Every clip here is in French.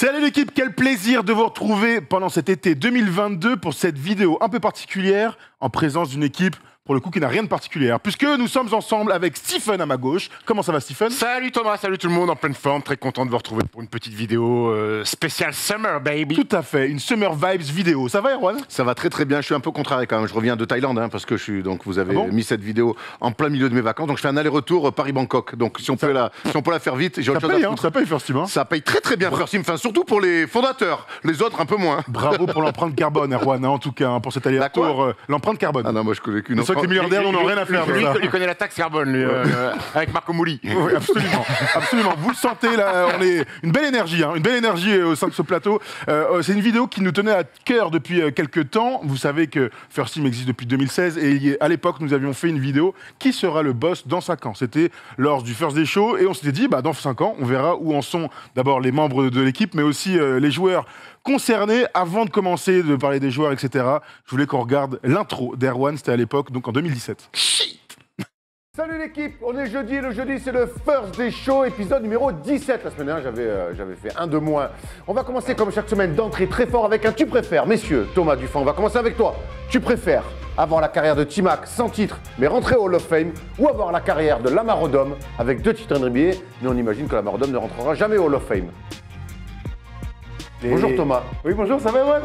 Salut l'équipe, quel plaisir de vous retrouver pendant cet été 2022 pour cette vidéo un peu particulière en présence d'une équipe pour le coup qui n'a rien de particulier, puisque nous sommes ensemble avec Stephen à ma gauche. Comment ça va Stephen? Salut Thomas, salut tout le monde, en pleine forme, très content de vous retrouver pour une petite vidéo spéciale Summer Baby. Tout à fait, une Summer Vibes vidéo. Ça va Erwan? Ça va très bien, je suis un peu contrarié quand même, je reviens de Thaïlande parce que vous avez mis cette vidéo en plein milieu de mes vacances, donc je fais un aller-retour Paris-Bangkok, donc si on peut la faire vite, j'ai autre chose à foutre. Ça paye First Team. Ça paye très bien First Team, enfin surtout pour les fondateurs, les autres un peu moins. Bravo pour l'empreinte carbone Erwan, en tout cas, pour cet aller-retour, l'empreinte carbone. Ah non, moi je connais qu'une. C'est vrai que les milliardaires n'en ont rien à faire de ça. Il connaît la taxe carbone, lui, avec Marco Mouli. Oui, absolument. Vous le sentez, là, on est une belle énergie au sein de ce plateau. C'est une vidéo qui nous tenait à cœur depuis quelques temps. Vous savez que First Team existe depuis 2016 et à l'époque, nous avions fait une vidéo qui sera le boss dans 5 ans. C'était lors du First Day Show et on s'était dit, dans 5 ans, on verra où en sont d'abord les membres de l'équipe, mais aussi les joueurs concernés. Avant de commencer de parler des joueurs, etc., je voulais qu'on regarde l'intro d'Erwan, c'était à l'époque, donc en 2017. Salut l'équipe, on est jeudi, le jeudi c'est le First Day Show, épisode numéro 17. La semaine dernière j'avais fait un de moins. On va commencer comme chaque semaine d'entrée très fort avec un tu préfères. Messieurs, Thomas Dufan, on va commencer avec toi. Tu préfères avoir la carrière de T-Mac sans titre mais rentrer au Hall of Fame ou avoir la carrière de Lamar Odom avec 2 titres NBA mais on imagine que Lamar Odom ne rentrera jamais au Hall of Fame. Bonjour Thomas. Oui, bonjour, ça va Erwan?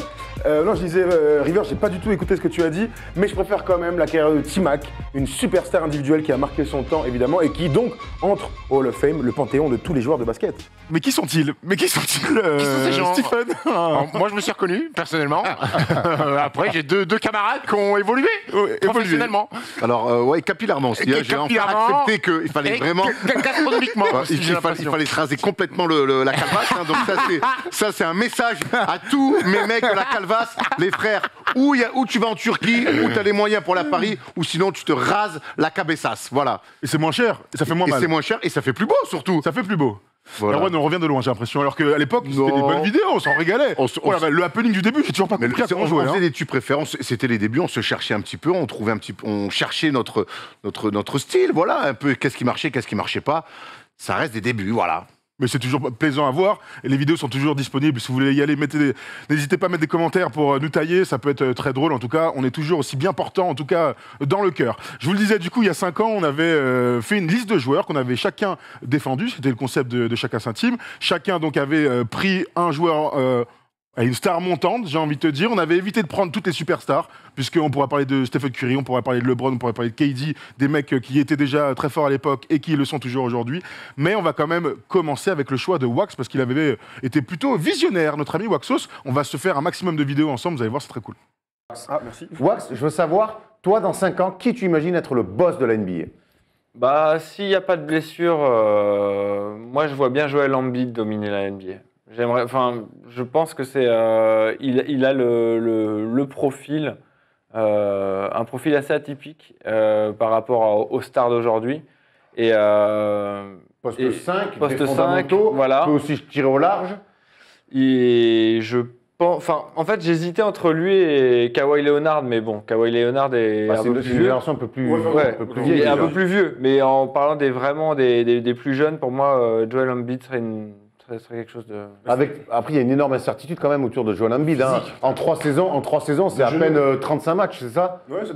Non, je disais, River, j'ai pas du tout écouté ce que tu as dit, mais je préfère quand même la carrière de T-Mac, une superstar individuelle qui a marqué son temps, évidemment, et qui donc entre au Hall of Fame, le panthéon de tous les joueurs de basket. Mais qui sont-ils? Qui sont ces gens? Stephen? Moi, je me suis reconnu, personnellement. Après, j'ai deux camarades qui ont évolué professionnellement. Alors, ouais, capillairement. J'ai enfin accepté qu'il fallait vraiment... Gastronomiquement. Il fallait se raser complètement la calvasse. Donc ça, c'est un message à tous mes mecs de la calvasse, les frères. Où tu vas en Turquie, où tu as les moyens pour la Paris, ou sinon tu te rases la cabessasse. Voilà. Et c'est moins cher, et ça fait moins mal. Et c'est moins cher, et ça fait plus beau surtout. Ça fait plus beau. Voilà. Erwan, on revient de loin, j'ai l'impression. Alors qu'à l'époque, c'était des bonnes vidéos, on s'en régalait. Le happening du début, j'ai toujours pas compris à quoi on jouait. On faisait des tu préfères, c'était les débuts, on se cherchait un petit peu, on cherchait notre style, voilà, un peu qu'est-ce qui marchait pas. Ça reste des débuts, voilà. Mais c'est toujours plaisant à voir, et les vidéos sont toujours disponibles. Si vous voulez y aller, n'hésitez pas à mettre des commentaires pour nous tailler, ça peut être très drôle. En tout cas, on est toujours aussi bien portant, en tout cas dans le cœur. Je vous le disais, du coup, il y a 5 ans, on avait fait une liste de joueurs qu'on avait chacun défendu, c'était le concept de chacun sa team. Chacun donc avait pris un joueur... à une star montante, j'ai envie de te dire. On avait évité de prendre toutes les superstars, puisqu'on pourrait parler de Stephen Curry, on pourrait parler de LeBron, on pourrait parler de KD, des mecs qui étaient déjà très forts à l'époque et qui le sont toujours aujourd'hui. Mais on va quand même commencer avec le choix de Wax, parce qu'il avait été plutôt visionnaire, notre ami Waxos. On va se faire un maximum de vidéos ensemble, vous allez voir, c'est très cool. Ah, merci. Wax, je veux savoir, toi dans 5 ans, qui tu imagines être le boss de la NBA? S'il n'y a pas de blessure, moi je vois bien Joel Embiid dominer la NBA. Je pense que c'est, il a le profil, un profil assez atypique par rapport aux stars d'aujourd'hui. Et Poste 5, poste 5, voilà. Peut aussi tirer au large. Et en fait, j'hésitais entre lui et Kawhi Leonard, mais bon, Kawhi Leonard est un peu plus vieux. Un peu plus, vieille, un peu plus vieux. Mais en parlant des plus jeunes, pour moi, Joel Embiid serait quelque chose de... Après, il y a une énorme incertitude quand même autour de Joel Embiid. Hein. En 3 saisons, c'est à peine 35 matchs, c'est ça? Ouais, c'est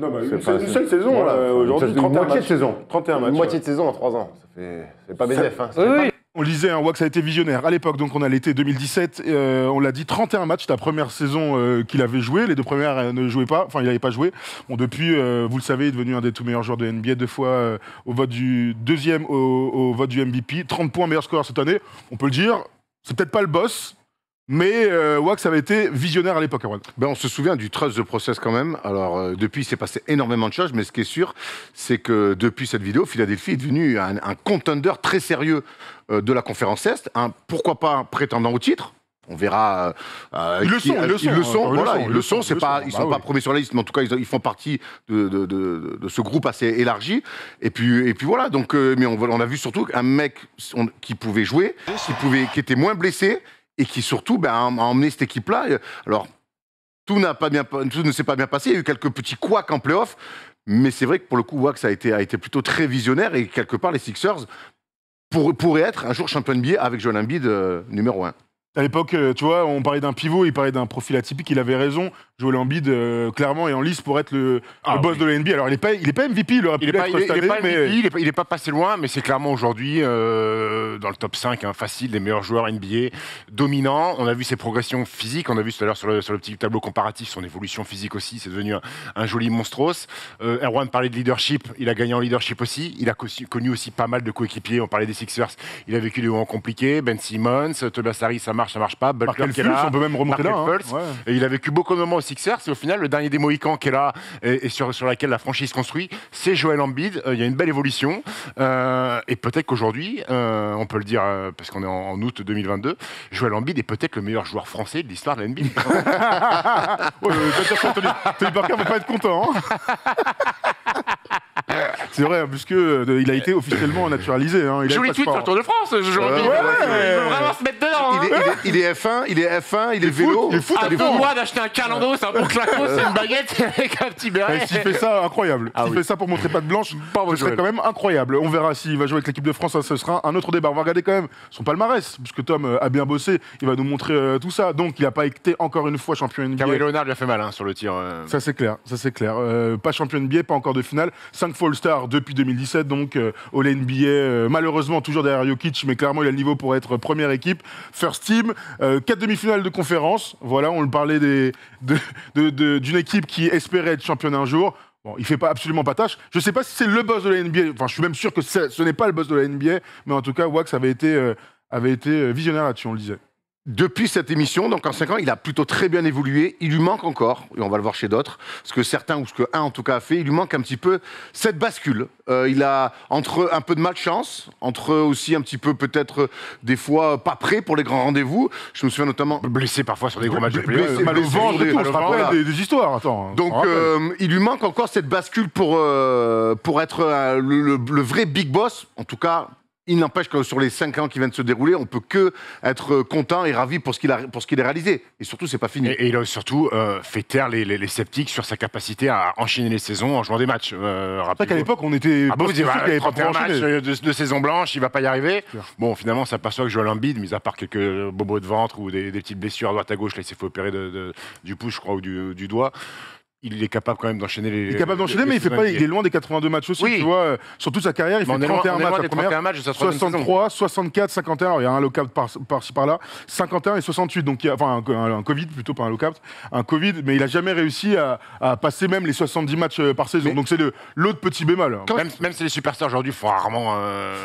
une seule saison aujourd'hui. Une moitié de saison. 31 matchs. Une moitié de saison en 3 ans. C'est pas BDF. Hein. Oui. On le disait, Wax a été visionnaire à l'époque, donc on a l'été 2017, on l'a dit, 31 matchs, la première saison qu'il avait joué, les 2 premières ne jouaient pas, enfin il n'avait pas joué. Bon, depuis, vous le savez, il est devenu un des tout meilleurs joueurs de NBA, 2 fois au vote du deuxième au vote du MVP, 30 points meilleur score cette année, on peut le dire, c'est peut-être pas le boss, mais Wax avait été visionnaire à l'époque. On se souvient du Trust the Process quand même. Alors depuis, il s'est passé énormément de choses, mais ce qui est sûr, c'est que depuis cette vidéo, Philadelphie est devenu un contender très sérieux de la conférence Est. Pourquoi pas un prétendant au titre? On verra. Ils le sont. Ils le sont. Ils sont pas premiers sur la liste, mais en tout cas, ils font partie de ce groupe assez élargi. Et puis voilà. Donc, mais on a vu surtout un mec qui pouvait jouer, qui était moins blessé. Et qui surtout a emmené cette équipe-là. Alors, tout ne s'est pas bien passé. Il y a eu quelques petits couacs en play-off. Mais c'est vrai que pour le coup, Wax a été plutôt très visionnaire. Et quelque part, les Sixers pourraient être un jour champion NBA avec Joel Embiid numéro 1. À l'époque, tu vois, on parlait d'un pivot, il parlait d'un profil atypique, il avait raison. Joel Embiid, clairement, est en lice pour être le boss de la NBA. Alors, il est pas MVP, il aurait pu l'être cette année, mais... Il est pas passé loin, mais c'est clairement aujourd'hui dans le top 5, facile, des meilleurs joueurs NBA, dominant. On a vu ses progressions physiques, on a vu tout à l'heure sur le petit tableau comparatif son évolution physique aussi, c'est devenu un joli monstros. Erwan parlait de leadership, il a gagné en leadership aussi. Il a connu aussi pas mal de coéquipiers, on parlait des Sixers, il a vécu des moments compliqués, Ben Simmons, Tobias Harris, ça marche pas, Butler qui est là, on peut même remonter là. Et il a vécu beaucoup de moments aux Sixers, et au final, le dernier des Mohicans qui est là, et sur laquelle la franchise construit, c'est Joel Embiid. Il y a une belle évolution, et peut-être qu'aujourd'hui, on peut le dire, parce qu'on est en août 2022, Joel Embiid est peut-être le meilleur joueur français de l'histoire de la NBA. Tony Parker ne va pas être content. C'est vrai, puisque il a été officiellement naturalisé. Joli tweet sur Tour de France, Joel Embiid. Il veut vraiment se mettre dedans. Il est F1, il est vélo. Il est foot. Pour moi d'acheter un calando, c'est un bon claquot, c'est une baguette avec un petit béret. S'il fait ça, incroyable. S'il fait ça pour montrer patte blanche, ce serait quand même incroyable. On verra s'il va jouer avec l'équipe de France, ça, ce sera un autre débat. On va regarder quand même son palmarès, puisque Tom a bien bossé, il va nous montrer tout ça. Donc, il n'a pas été encore une fois champion NBA. Kawhi Leonard lui a fait mal sur le tir. Ça, c'est clair. Pas champion NBA, pas encore de finale. 5 fois All-Star depuis 2017, donc All NBA, malheureusement toujours derrière Jokic, mais clairement il a le niveau pour être première équipe. First team, 4 demi-finales de conférence. Voilà, on le parlait d'une équipe qui espérait être championne un jour. Bon, il fait absolument pas tâche. Je sais pas si c'est le boss de la NBA. Enfin, je suis même sûr que ce n'est pas le boss de la NBA, mais en tout cas, Wax avait été visionnaire là-dessus, on le disait. Depuis cette émission, donc en 5 ans, il a plutôt très bien évolué. Il lui manque encore, et on va le voir chez d'autres, ce que certains, ou ce que un en tout cas a fait, il lui manque un petit peu cette bascule. Il a entre un peu de malchance, entre aussi un petit peu peut-être des fois pas prêt pour les grands rendez-vous. Je me souviens notamment... Blessé parfois sur des gros matchs de play-off. Mal au ventre, je te rappelle des histoires. Attends, donc il lui manque encore cette bascule pour être le vrai big boss, en tout cas... Il n'empêche que sur les 5 ans qui viennent de se dérouler, on peut que être content et ravi pour ce qu'il a réalisé. Et surtout, c'est pas fini. Et il a surtout fait taire les sceptiques sur sa capacité à enchaîner les saisons en jouant des matchs. C'est vrai qu'à l'époque, on était... vous dites, 31 matchs de saison blanche, il va pas y arriver. Bon, finalement, on s'aperçoit que Joel Embiid, mis à part quelques bobos de ventre ou des petites blessures à droite à gauche, là, il s'est fait opérer du pouce, je crois, ou du doigt. Il est capable quand même d'enchaîner les... Il est capable d'enchaîner, mais il est loin des 82 matchs aussi, tu vois. Sur toute sa carrière, il fait 31 matchs la première, 63, 64, 51, alors il y a un lock-out par-ci par-là, 51 et 68, donc enfin un Covid plutôt, pas un lock-out, un Covid, mais il a jamais réussi à passer même les 70 matchs par saison, donc c'est l'autre petit bémol. Même si les superstars aujourd'hui font rarement...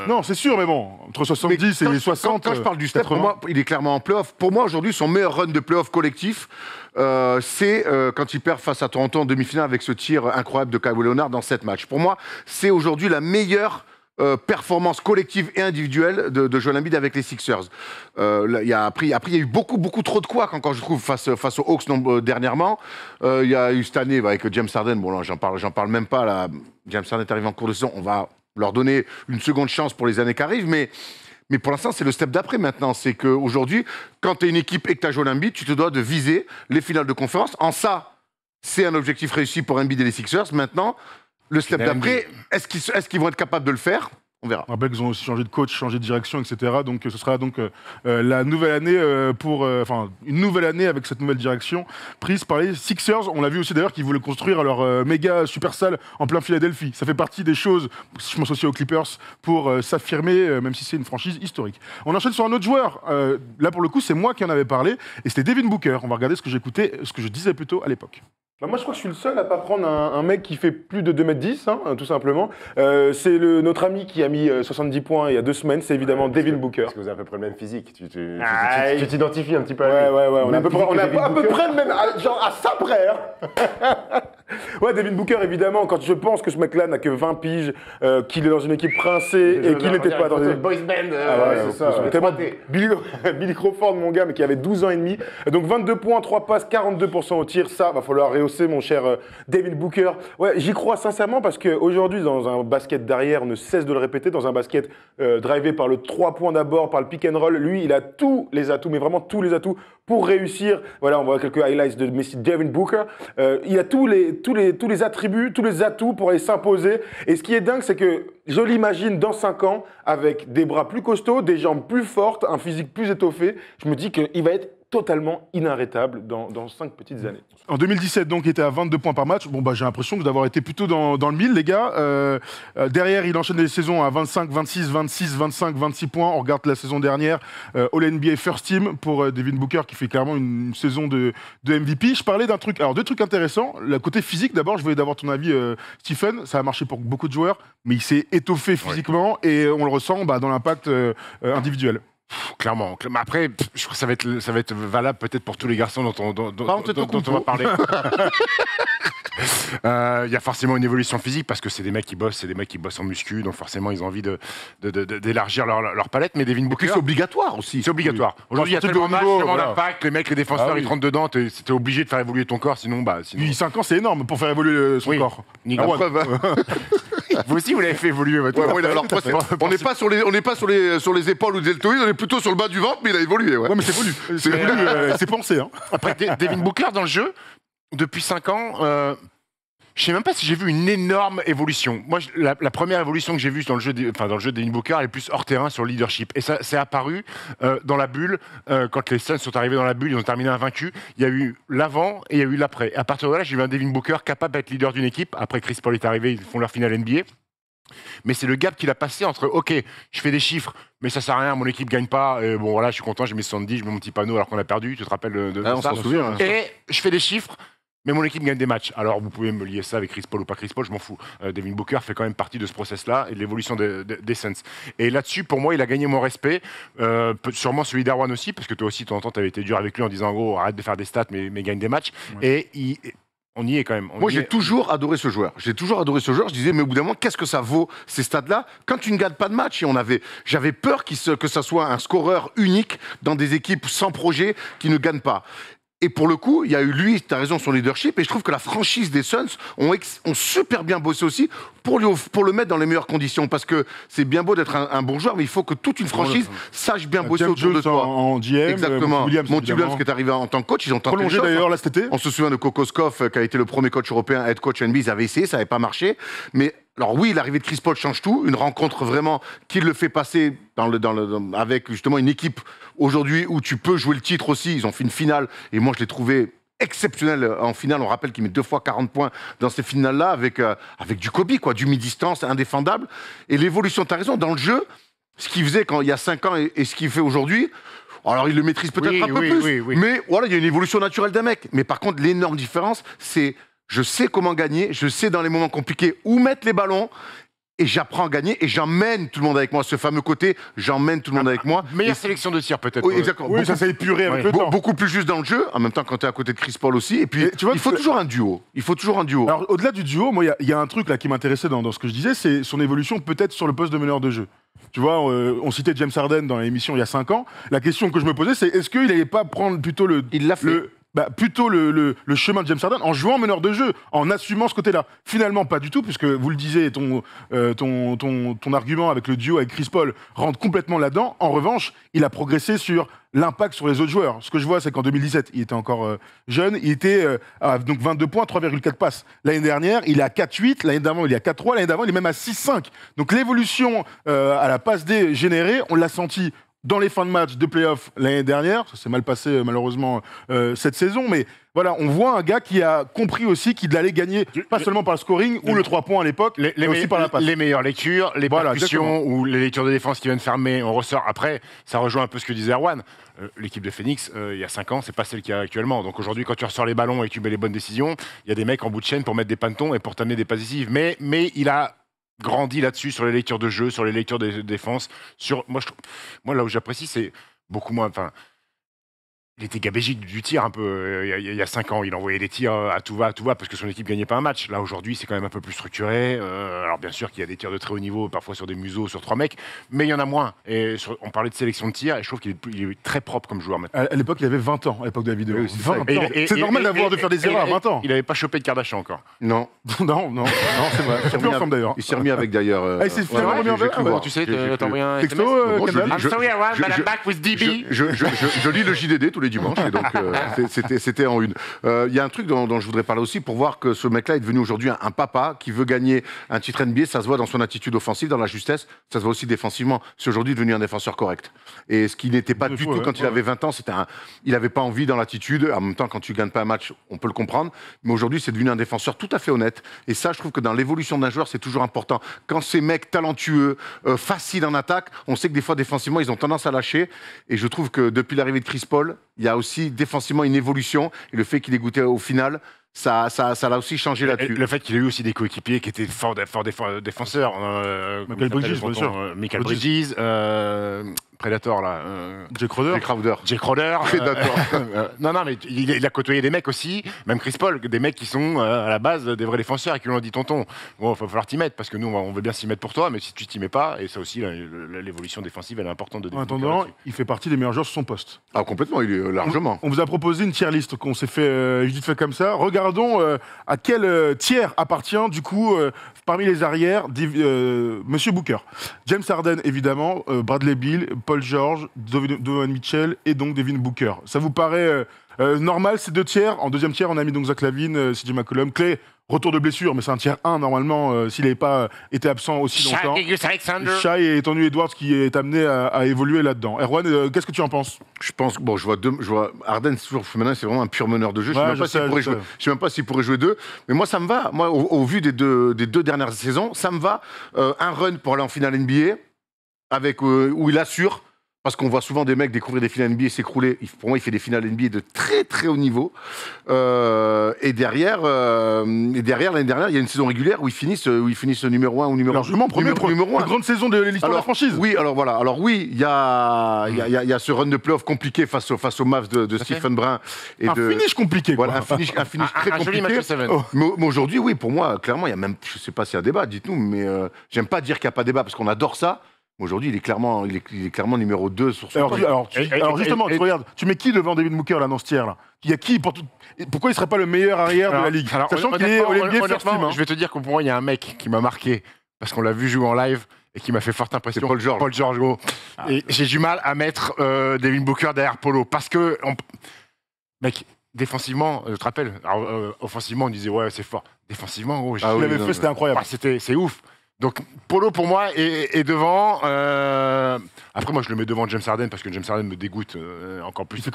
Non, c'est sûr, mais bon, entre 70 et 60... Quand je parle du step, pour moi, il est clairement en play-off. Pour moi, aujourd'hui, son meilleur run de play-off collectif, c'est quand il perd face à Toronto en demi-finale avec ce tir incroyable de Kawhi Leonard dans 7 matchs. Pour moi, c'est aujourd'hui la meilleure performance collective et individuelle de Joel Embiid avec les Sixers. Après, il y a eu beaucoup trop de couacs encore, je trouve, face aux Hawks dernièrement. Il y a eu cette année avec James Harden, bon là, j'en parle même pas, là. James Harden est arrivé en cours de saison, on va leur donner une seconde chance pour les années qui arrivent, mais pour l'instant, c'est le step d'après maintenant. C'est qu'aujourd'hui, quand tu es une équipe et que tu as Joel Embiid, tu te dois de viser les finales de conférence. En ça, c'est un objectif réussi pour Embiid et les Sixers. Maintenant, le step d'après, est-ce qu'ils vont être capables de le faire ? On verra. On rappelle qu'ils ont aussi changé de coach, changé de direction, etc. Donc ce sera donc la nouvelle année une nouvelle année avec cette nouvelle direction prise par les Sixers. On l'a vu aussi d'ailleurs qu'ils voulaient construire leur méga super salle en plein Philadelphie. Ça fait partie des choses, je pense aussi aux Clippers, pour s'affirmer, même si c'est une franchise historique. On enchaîne sur un autre joueur. Là pour le coup, c'est moi qui en avais parlé et c'était Devin Booker. On va regarder ce que je disais plutôt à l'époque. Bah moi, je crois que je suis le seul à pas prendre un mec qui fait plus de 2m10, tout simplement. C'est notre ami qui a mis 70 points il y a 2 semaines, c'est évidemment Devin Booker. Parce que vous avez à peu près le même physique. Tu t'identifies un petit peu à lui. Ouais. On a à peu près le même, genre à ça près. Ouais, Devin Booker, évidemment, quand je pense que ce mec-là n'a que 20 piges, qu'il est dans une équipe princée et qu'il n'était pas dans une boys band. C'est ça. Billy Crawford, mon gars, mais qui avait 12 ans et demi. Donc 22 points, 3 passes, 42% au tir. Ça, va falloir rehausser, mon cher Devin Booker. Ouais, j'y crois sincèrement parce qu'aujourd'hui, dans un basket d'arrière, on ne cesse de le répéter, dans un basket drivé par le 3 points d'abord, par le pick and roll, lui, il a tous les atouts, mais vraiment tous les atouts pour réussir. Voilà, on voit quelques highlights de Devin Booker. Il a tous les les attributs, tous les atouts pour aller s'imposer. Et ce qui est dingue, c'est que je l'imagine dans 5 ans avec des bras plus costauds, des jambes plus fortes, un physique plus étoffé. Je me dis qu'il va être totalement inarrêtable dans 5 petites années. En 2017, donc, il était à 22 points par match. Bon, bah, j'ai l'impression d'avoir été plutôt dans le mille, les gars. Derrière, il enchaîne les saisons à 25, 26, 26, 25, 26 points. On regarde la saison dernière. All-NBA First Team pour Devin Booker, qui fait clairement une saison de MVP. Je parlais d'un truc, alors 2 trucs intéressants. Le côté physique, d'abord, je voulais avoir ton avis, Stephen. Ça a marché pour beaucoup de joueurs, mais il s'est étoffé physiquement et on le ressent dans l'impact individuel. Clairement. Après, je crois que ça va être valable peut-être pour tous les garçons dont on va parler. Il y a forcément une évolution physique parce que c'est des mecs qui bossent en muscu, donc forcément ils ont envie d'élargir leur palette. Mais Devin Booker, c'est obligatoire aussi. C'est obligatoire. Aujourd'hui, il y a tellement de matchs, tellement d'impact, les mecs, les défenseurs, ils te rentrent dedans, c'était obligé de faire évoluer ton corps, sinon. Puis 5 ans, c'est énorme pour faire évoluer son corps. Vous aussi, vous l'avez fait évoluer votre corps. Alors, on n'est pas sur les épaules ou des deltoïdes, on est plutôt sur le bas du ventre, mais il a évolué. Ouais, mais c'est voulu. C'est pensé. Hein. Après, Devin Booker, dans le jeu, depuis 5 ans, je sais même pas si j'ai vu une énorme évolution. Moi, la première évolution que j'ai vue dans le jeu de Devin Booker, elle est plus hors terrain sur le leadership. Et ça, c'est apparu dans la bulle. Quand les Suns sont arrivés dans la bulle, ils ont terminé invaincus. Il y a eu l'avant et il y a eu l'après. À partir de là, j'ai vu un Devin Booker capable d'être leader d'une équipe. Après, Chris Paul est arrivé, ils font leur finale NBA. Mais c'est le gap qu'il a passé entre OK, je fais des chiffres, mais ça sert à rien, mon équipe gagne pas. Et bon, voilà, je suis content, j'ai mes 70, je mets mon petit panneau alors qu'on a perdu. Tu te rappelles de ça? On s'en souvient. Hein. Et je fais des chiffres. Mais mon équipe gagne des matchs. Alors, vous pouvez me lier ça avec Chris Paul ou pas Chris Paul, je m'en fous. Devin Booker fait quand même partie de ce process-là et de l'évolution des Suns. Et là-dessus, pour moi, il a gagné mon respect. Sûrement celui d'Arwan aussi, parce que toi aussi, de temps en temps, tu avais été dur avec lui en disant, en gros, arrête de faire des stats, mais gagne des matchs. Ouais. Et on y est quand même. Moi, j'ai toujours adoré ce joueur. Je disais, mais au bout d'un moment, qu'est-ce que ça vaut, ces stats-là, quand tu ne gagnes pas de match? Et j'avais peur que ça soit un scoreur unique dans des équipes sans projet qui ne gagnent pas. Et pour le coup, il y a eu lui, tu as raison, son leadership. Et je trouve que la franchise des Suns ont super bien bossé aussi pour le mettre dans les meilleures conditions. Parce que c'est bien beau d'être un bon joueur, mais il faut que toute une franchise sache bien bosser autour de toi. En GM, exactement. Monty Williams qui est arrivé en tant que coach, ils ont tenté prolongé d'ailleurs là cet été. On se souvient de Kokoskov qui a été le premier coach européen, head coach NBA. Ils avaient essayé, ça n'avait pas marché. Mais alors oui, l'arrivée de Chris Paul change tout. Une rencontre vraiment qui le fait passer avec justement une équipe aujourd'hui où tu peux jouer le titre aussi. Ils ont fait une finale et moi je l'ai trouvé exceptionnel en finale. On rappelle qu'il met 2 fois 40 points dans ces finales-là avec du Kobe, quoi, du mi-distance, indéfendable. Et l'évolution, tu as raison, dans le jeu, ce qu'il faisait il y a 5 ans et ce qu'il fait aujourd'hui, alors il le maîtrise peut-être un peu plus, mais voilà, il y a une évolution naturelle d'un mec. Mais par contre, l'énorme différence, c'est je sais comment gagner, je sais dans les moments compliqués où mettre les ballons. Et j'apprends à gagner et j'emmène tout le monde avec moi. Ce fameux côté, j'emmène tout le monde avec moi. Meilleure sélection de tir peut-être. Oui, exactement. Oui, ça s'est épuré avec le temps. Beaucoup plus juste dans le jeu, en même temps quand tu es à côté de Chris Paul aussi. Et puis, tu vois, il faut toujours un duo. Alors, au-delà du duo, moi, il y a un truc là qui m'intéressait dans ce que je disais, c'est son évolution peut-être sur le poste de meneur de jeu. Tu vois, on citait James Harden dans l'émission il y a 5 ans. La question que je me posais, c'est est-ce qu'il n'allait pas prendre plutôt Il l'a fait. Plutôt le chemin de James Harden en jouant meneur de jeu, en assumant ce côté-là. Finalement, pas du tout, puisque vous le disiez, ton argument avec le duo avec Chris Paul rentre complètement là-dedans. En revanche, il a progressé sur l'impact sur les autres joueurs. Ce que je vois, c'est qu'en 2017, il était encore jeune, il était à donc 22 points, 3,4 passes. L'année dernière, il est à 4,8, l'année d'avant, il est à 4,3, l'année d'avant, il est même à 6,5. Donc l'évolution à la passe D générée, on l'a senti dans les fins de match de play-off l'année dernière. Ça s'est mal passé malheureusement cette saison, mais voilà, on voit un gars qui a compris aussi qu'il allait gagner, pas seulement par le scoring ou le 3 points à l'époque, mais aussi par la passe. Les meilleures lectures, les percussions ou les lectures de défense qui viennent fermer, on ressort. Après, ça rejoint un peu ce que disait Erwan. L'équipe de Phoenix, il y a 5 ans, c'est pas celle qu'il y a actuellement. Donc aujourd'hui, quand tu ressors les ballons et que tu mets les bonnes décisions, il y a des mecs en bout de chaîne pour mettre des pantons et pour t'amener des passes décisives. Mais il a grandi là-dessus, sur les lectures de jeu, sur les lectures de défense. Moi, là où j'apprécie, c'est beaucoup moins... Il était gabégique du tir un peu il y a 5 ans. Il envoyait des tirs à tout va, parce que son équipe gagnait pas un match. Là, aujourd'hui, c'est quand même un peu plus structuré. Alors, bien sûr qu'il y a des tirs de très haut niveau, parfois sur des museaux, sur 3 mecs, mais il y en a moins. Et on parlait de sélection de tir, et je trouve qu'il est très propre comme joueur maintenant. À l'époque, il avait 20 ans, à l'époque de la vidéo. 20 ans. C'est normal de faire des erreurs à 20 ans. Il n'avait pas chopé de Kardashian encore. Non, c'est vrai. Ils sont plus ensemble d'ailleurs. Il s'est remis avec d'ailleurs. Il s'est remis avec. Tu sais, t'as envoyé un texto, I'm sorry, Erwan, but I'm back with DB. Je lis le JDD tous les dimanches, et donc c'était en une. Il y a un truc dont je voudrais parler aussi pour voir que ce mec-là est devenu aujourd'hui un papa qui veut gagner un titre NBA. Ça se voit dans son attitude offensive, dans la justesse, ça se voit aussi défensivement. C'est aujourd'hui devenu un défenseur correct. Et ce qui n'était pas du tout quand il avait 20 ans, il n'avait pas envie dans l'attitude. En même temps, quand tu gagnes pas un match, on peut le comprendre. Mais aujourd'hui, c'est devenu un défenseur tout à fait honnête. Et ça, je trouve que dans l'évolution d'un joueur, c'est toujours important. Quand ces mecs talentueux, faciles en attaque, on sait que des fois, défensivement, ils ont tendance à lâcher. Et je trouve que depuis l'arrivée de Chris Paul, il y a aussi défensivement une évolution. Et le fait qu'il ait goûté au final, ça l'a aussi changé là-dessus. Le fait qu'il ait eu aussi des coéquipiers qui étaient forts défenseurs. Michael Bridges, bien sûr. Michael Bridges, Predator, là. Jay Crowder. Jay Crowder. Predator. Non, mais il a côtoyé des mecs aussi, même Chris Paul, des mecs qui sont à la base des vrais défenseurs et qui lui ont dit tonton, bon, il va falloir t'y mettre parce que nous, on veut bien s'y mettre pour toi, mais si tu t'y mets pas, et ça aussi, l'évolution défensive, elle est importante de En attendant, il fait partie des meilleurs joueurs sur son poste. Ah, complètement, il est largement. On vous a proposé une tier list qu'on s'est fait vite fait comme ça. Regardons à quel tiers appartient, du coup, parmi les arrières, Monsieur Booker. James Harden, évidemment, Bradley Beal, Paul George, Donovan Mitchell et donc Devin Booker. Ça vous paraît normal, ces deux tiers? En deuxième tiers, on a mis donc Zach LaVine, CJ McCollum, Clay. Retour de blessure, mais c'est un tiers 1 normalement, s'il n'avait pas été absent aussi longtemps. Shai et Anthony Edwards qui est amené à évoluer là-dedans. Erwan, qu'est-ce que tu en penses? Je pense, bon, je vois Harden, maintenant, c'est vraiment un pur meneur de jeu. Je ne sais même pas s'il pourrait jouer deux. Mais moi, ça me va. Moi, au vu des deux dernières saisons, ça me va. Un run pour aller en finale NBA, où il assure. Parce qu'on voit souvent des mecs découvrir des finales NBA et s'écrouler. Pour moi, il fait des finales NBA de très très haut niveau. Et derrière, l'année dernière, il y a une saison régulière où ils finissent numéro 1 ou numéro 1. Largement numéro 1. La grande saison de l'histoire de la franchise. Oui, alors voilà. Alors oui, il y a ce run de playoff compliqué face aux Mavs de Stephen Brun. Finish compliqué. Voilà, un finish très compliqué. Mais aujourd'hui, oui, pour moi, clairement, il y a même, je sais pas s'il y a un débat, dites-nous, mais j'aime pas dire qu'il n'y a pas de débat parce qu'on adore ça. Aujourd'hui, il est clairement numéro 2 sur son alors justement, tu regardes, tu mets qui devant Devin Booker là, dans ce tiers là? Il y a qui pourquoi il ne serait pas le meilleur arrière de la ligue? Sachant qu'il est Olivier First Team. Je vais te dire que pour moi, il y a un mec qui m'a marqué parce qu'on l'a vu jouer en live et qui m'a fait forte impression. Paul George. Paul George. Et j'ai du mal à mettre Devin Booker derrière Polo parce que, mec, défensivement, je te rappelle, offensivement, on disait ouais, c'est fort. Défensivement, il avait fait, c'était incroyable. C'est ouf. Donc Polo pour moi est devant. Après moi je le mets devant James Harden parce que James Harden me dégoûte encore plus.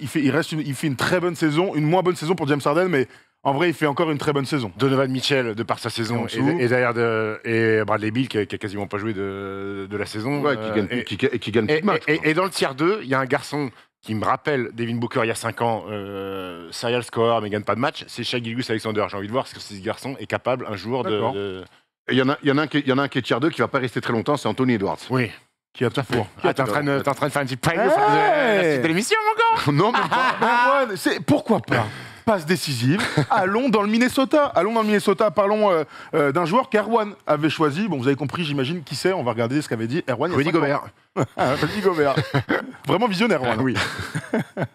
Il fait une très bonne saison, une moins bonne saison pour James Harden, mais en vrai il fait encore une très bonne saison. Donovan Mitchell de par sa saison et derrière et Bradley Beal qui a quasiment pas joué de la saison. Ouais, qui gagne plus de matchs. Et dans le tiers 2, il y a un garçon qui me rappelle Devin Booker il y a 5 ans, serial score mais gagne pas de match, c'est Shai Gilgeous-Alexander. J'ai envie de voir ce que ce garçon est capable un jour de... Il y en a un qui est tiers 2 qui va pas rester très longtemps, c'est Anthony Edwards. Oui. Qui a tout fait. T'es en train de faire une petite preview de l'émission, mon gars? Non, mais pas. Pourquoi pas? Passe décisive. Allons dans le Minnesota. Parlons d'un joueur qu'Erwan avait choisi. Bon, vous avez compris, j'imagine qui c'est. On va regarder ce qu'avait dit Erwan. Rudy Gobert. Rudy Gobert. Vraiment visionnaire, Erwan. Oui.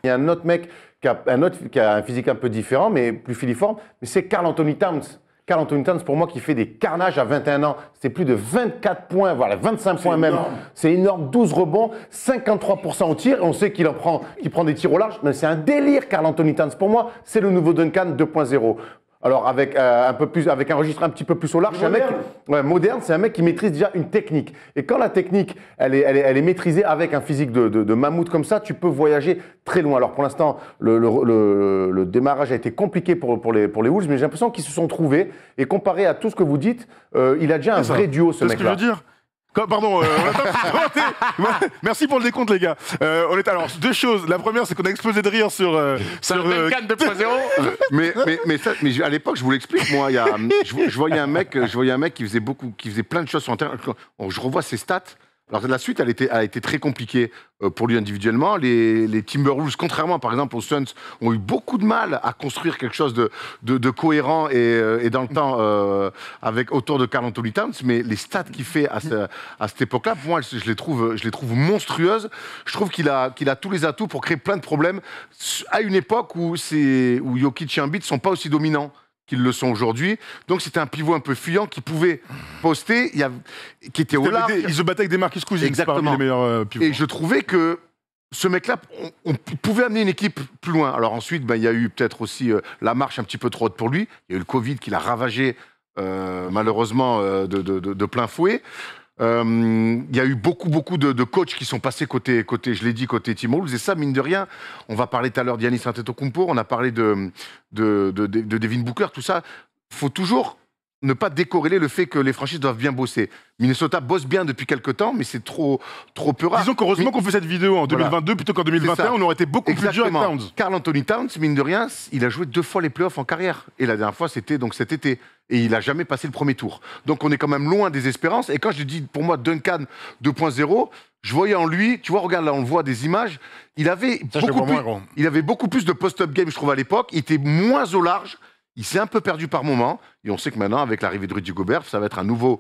Il y a un autre mec qui a un physique un peu différent, mais plus filiforme, mais c'est Karl Anthony Towns. Karl Anthony Towns, pour moi, qui fait des carnages à 21 ans. C'est plus de 24 points, voilà, 25 points même. C'est énorme, 12 rebonds, 53% au tir. On sait qu'il prend des tirs au large, mais c'est un délire, Karl Anthony Towns. Pour moi, c'est le nouveau Duncan 2.0. Alors avec avec un registre un petit peu plus au large, c'est un mec moderne, c'est un mec qui maîtrise déjà une technique. Et quand la technique, elle est maîtrisée avec un physique de mammouth comme ça, tu peux voyager très loin. Alors pour l'instant, le démarrage a été compliqué pour les Wolves, mais j'ai l'impression qu'ils se sont trouvés. Et comparé à tout ce que vous dites, il a déjà un vrai duo, ce mec-là. C'est ce que je veux dire. Pardon, on a pas pu merci pour le décompte, les gars. Alors, deux choses. La première, c'est qu'on a explosé de rire sur. C'est un 24 2.0. mais à l'époque, je vous l'explique, moi. Je voyais un mec qui faisait plein de choses sur un terrain. Je revois ses stats. Alors la suite, elle a été très compliquée pour lui individuellement. Les Timberwolves, contrairement par exemple aux Suns, ont eu beaucoup de mal à construire quelque chose de cohérent et dans le temps autour de Karl Anthony Towns. Mais les stats qu'il fait à cette époque-là, pour moi, je les trouve monstrueuses. Je trouve qu'il a tous les atouts pour créer plein de problèmes à une époque où Jokic et Embiid ne sont pas aussi dominants qu'ils le sont aujourd'hui. Donc c'était un pivot un peu fuyant qui pouvait poster, qui était au large. Il se battait avec des Marcus Cousins, exactement, parmi les meilleurs pivots. Et je trouvais que ce mec-là, on pouvait amener une équipe plus loin. Alors ensuite, il y a eu peut-être aussi la marche un petit peu trop haute pour lui. Il y a eu le Covid qui l'a ravagé, malheureusement, de plein fouet. Il y a eu beaucoup de coachs qui sont passés côté, je l'ai dit, côté Tim Wolves. Et ça, mine de rien, on va parler tout à l'heure d'Giannis Antetokounmpo, on a parlé de Devin Booker, tout ça. Il faut toujours ne pas décorréler le fait que les franchises doivent bien bosser. Minnesota bosse bien depuis quelques temps, mais c'est trop peu rare. Disons qu'heureusement qu'on fait cette vidéo en 2022 plutôt qu'en 2021, on aurait été beaucoup plus dur avec Towns. Karl Anthony Towns, mine de rien, il a joué 2 fois les playoffs en carrière. Et la dernière fois, c'était donc cet été. Et il n'a jamais passé le premier tour. Donc on est quand même loin des espérances. Et quand je dis, pour moi, Duncan 2.0, je voyais en lui, tu vois, regarde là, on le voit des images, il avait beaucoup plus de post-up game, je trouve, à l'époque. Il était moins au large. Il s'est un peu perdu par moment. Et on sait que maintenant, avec l'arrivée de Rudy Gobert, ça va être un nouveau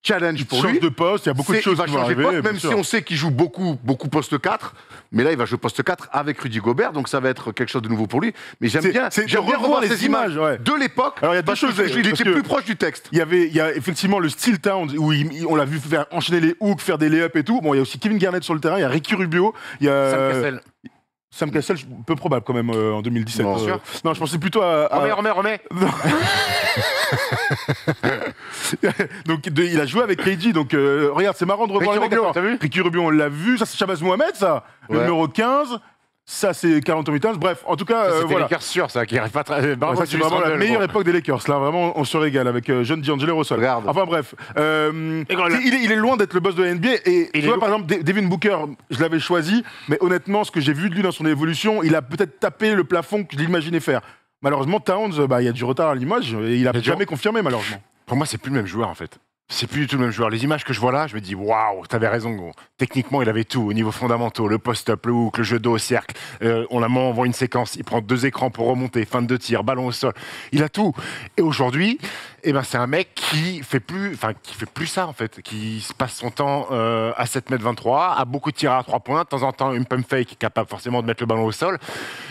challenge pour lui. Il change de poste, il y a beaucoup de choses qui vont arriver. Poste, même si on sait qu'il joue beaucoup poste 4. Mais là, il va jouer poste 4 avec Rudy Gobert. Donc ça va être quelque chose de nouveau pour lui. Mais j'aime bien revoir ces images de l'époque. Alors il y a deux choses. Il était plus proche du texte. Il y a effectivement le style Towns où on l'a vu faire enchaîner les hooks, faire des lay-ups et tout. Bon, il y a aussi Kevin Garnett sur le terrain. Il y a Ricky Rubio. Il y a Sam Cassell, peu probable quand même en 2017. Non, non, je pensais plutôt à... Remets. Donc il a joué avec KG, donc regarde, c'est marrant de revoir Ricky Rubio, t'as vu Ricky Rubio, on l'a vu, ça c'est Shabazz Mohamed, ça, le numéro 15. Ça, c'est Karl Anthony Towns. Bref, en tout cas, c'était voilà. les Lakers sûrs, ça, qui n'arrive pas très. Ça, c'est vraiment la meilleure époque des Lakers. Là, vraiment, on se régale avec jeune D'Angelo Russell. Regarde. Enfin, bref. Il est loin d'être le boss de la NBA. Et tu vois, par exemple, Devin Booker, je l'avais choisi, mais honnêtement, ce que j'ai vu de lui dans son évolution, il a peut-être tapé le plafond que je l'imaginais faire. Malheureusement, Towns, il y a du retard à l'image et il n'a jamais confirmé, malheureusement. Pour moi, c'est plus le même joueur, en fait. C'est plus du tout le même joueur. Les images que je vois là, je me dis waouh, t'avais raison, gros. Techniquement, il avait tout au niveau fondamentaux, le post-up, le hook, le jeu dos au cercle. On voit une séquence, il prend 2 écrans pour remonter, fin de tir, ballon au sol. Il a tout. Et aujourd'hui, c'est un mec qui fait plus ça en fait, qui se passe son temps à 7,23 m, a beaucoup de tirs à 3 points, de temps en temps une pump fake capable forcément de mettre le ballon au sol.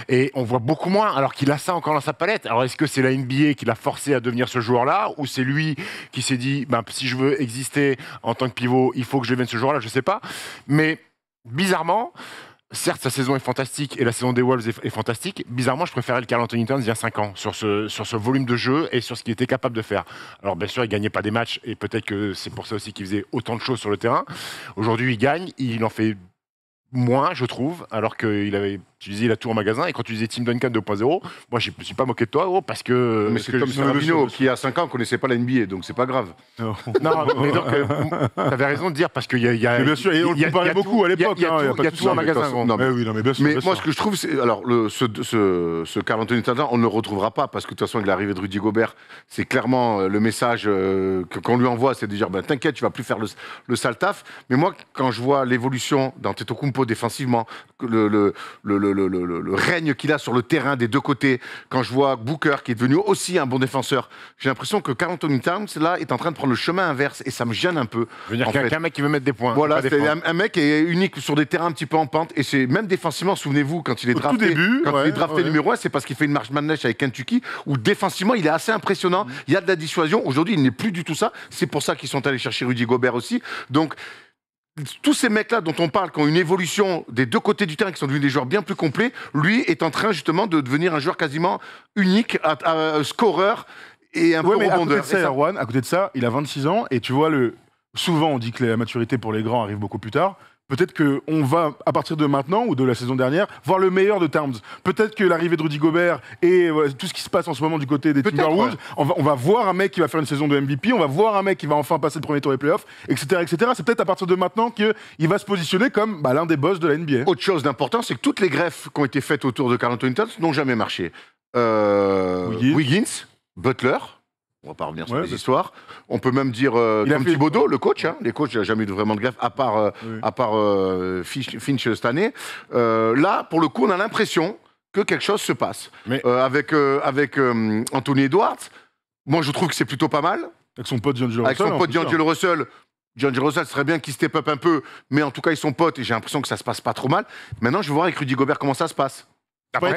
Et on voit beaucoup moins, alors qu'il a ça encore dans sa palette. Alors est-ce que c'est la NBA qui l'a forcé à devenir ce joueur-là, ou c'est lui qui s'est dit, si je veux exister en tant que pivot, il faut que je devienne ce joueur-là, je sais pas. Mais bizarrement, certes, sa saison est fantastique et la saison des Wolves est fantastique. Bizarrement, je préférais le Karl Anthony Towns il y a 5 ans sur ce volume de jeu et sur ce qu'il était capable de faire. Alors, bien sûr, il gagnait pas des matchs et peut-être que c'est pour ça aussi qu'il faisait autant de choses sur le terrain. Aujourd'hui, il gagne, il en fait moins, je trouve, alors qu'il avait, tu disais, il a tout en magasin. Et quand tu disais Tim Duncan 2.0, moi, je ne me suis pas moqué de toi, parce que. Mais c'est Tom Serafino qui, il y a 5 ans, ne connaissait pas la NBA, donc c'est pas grave. Non, mais donc, tu avais raison de dire, parce qu'il y a. Mais bien sûr, et on le comparait beaucoup à l'époque. Il y a tout en magasin. Mais bien sûr. Mais moi, ce que je trouve, c'est. Alors, ce Karl Anthony Towns, on ne le retrouvera pas, parce que de toute façon, avec l'arrivée de Rudy Gobert, c'est clairement le message qu'on lui envoie, c'est de dire t'inquiète, tu vas plus faire le sale taf. Mais moi, quand je vois l'évolution d'Antetokounmpo défensivement, le règne qu'il a sur le terrain des deux côtés, quand je vois Booker qui est devenu aussi un bon défenseur, j'ai l'impression que Karl Anthony Towns là est en train de prendre le chemin inverse et ça me gêne un peu. Je veux dire qu'un mec qui veut mettre des points. Voilà, c'est un mec qui est unique sur des terrains un petit peu en pente et c'est même défensivement, souvenez-vous, quand il est drafté, il est drafté numéro 1, c'est parce qu'il fait une marche manège avec Kentucky où défensivement il est assez impressionnant, il y a de la dissuasion. Aujourd'hui, il n'est plus du tout ça. C'est pour ça qu'ils sont allés chercher Rudy Gobert aussi. Donc tous ces mecs-là dont on parle, qui ont une évolution des deux côtés du terrain, qui sont devenus des joueurs bien plus complets, lui est en train justement de devenir un joueur quasiment unique, scoreur et un peu rebondeur. À côté de ça, il a 26 ans et tu vois, souvent on dit que la maturité pour les grands arrive beaucoup plus tard. Peut-être qu'on va, à partir de maintenant ou de la saison dernière, voir le meilleur de Towns. Peut-être que l'arrivée de Rudy Gobert et tout ce qui se passe en ce moment du côté des Timberwolves, on va voir un mec qui va faire une saison de MVP, on va voir un mec qui va enfin passer le premier tour des playoffs, etc. etc. C'est peut-être à partir de maintenant qu'il va se positionner comme l'un des boss de la NBA. Autre chose d'important, c'est que toutes les greffes qui ont été faites autour de Karl Anthony Towns n'ont jamais marché. Wiggins, Butler... On va pas revenir sur les histoires. On peut même dire comme Thibodeau, le coach. Les coachs, il n'y a jamais eu vraiment de greffe, à part Finch cette année. Là, pour le coup, on a l'impression que quelque chose se passe. Mais avec Anthony Edwards, moi, je trouve que c'est plutôt pas mal. Avec son pote D'Angelo Russell. Avec son pote D'Angelo Russell. D'Angelo Russell serait bien qu'il step up un peu, mais en tout cas, ils sont potes et j'ai l'impression que ça se passe pas trop mal. Maintenant, je vais voir avec Rudy Gobert comment ça se passe. C'est un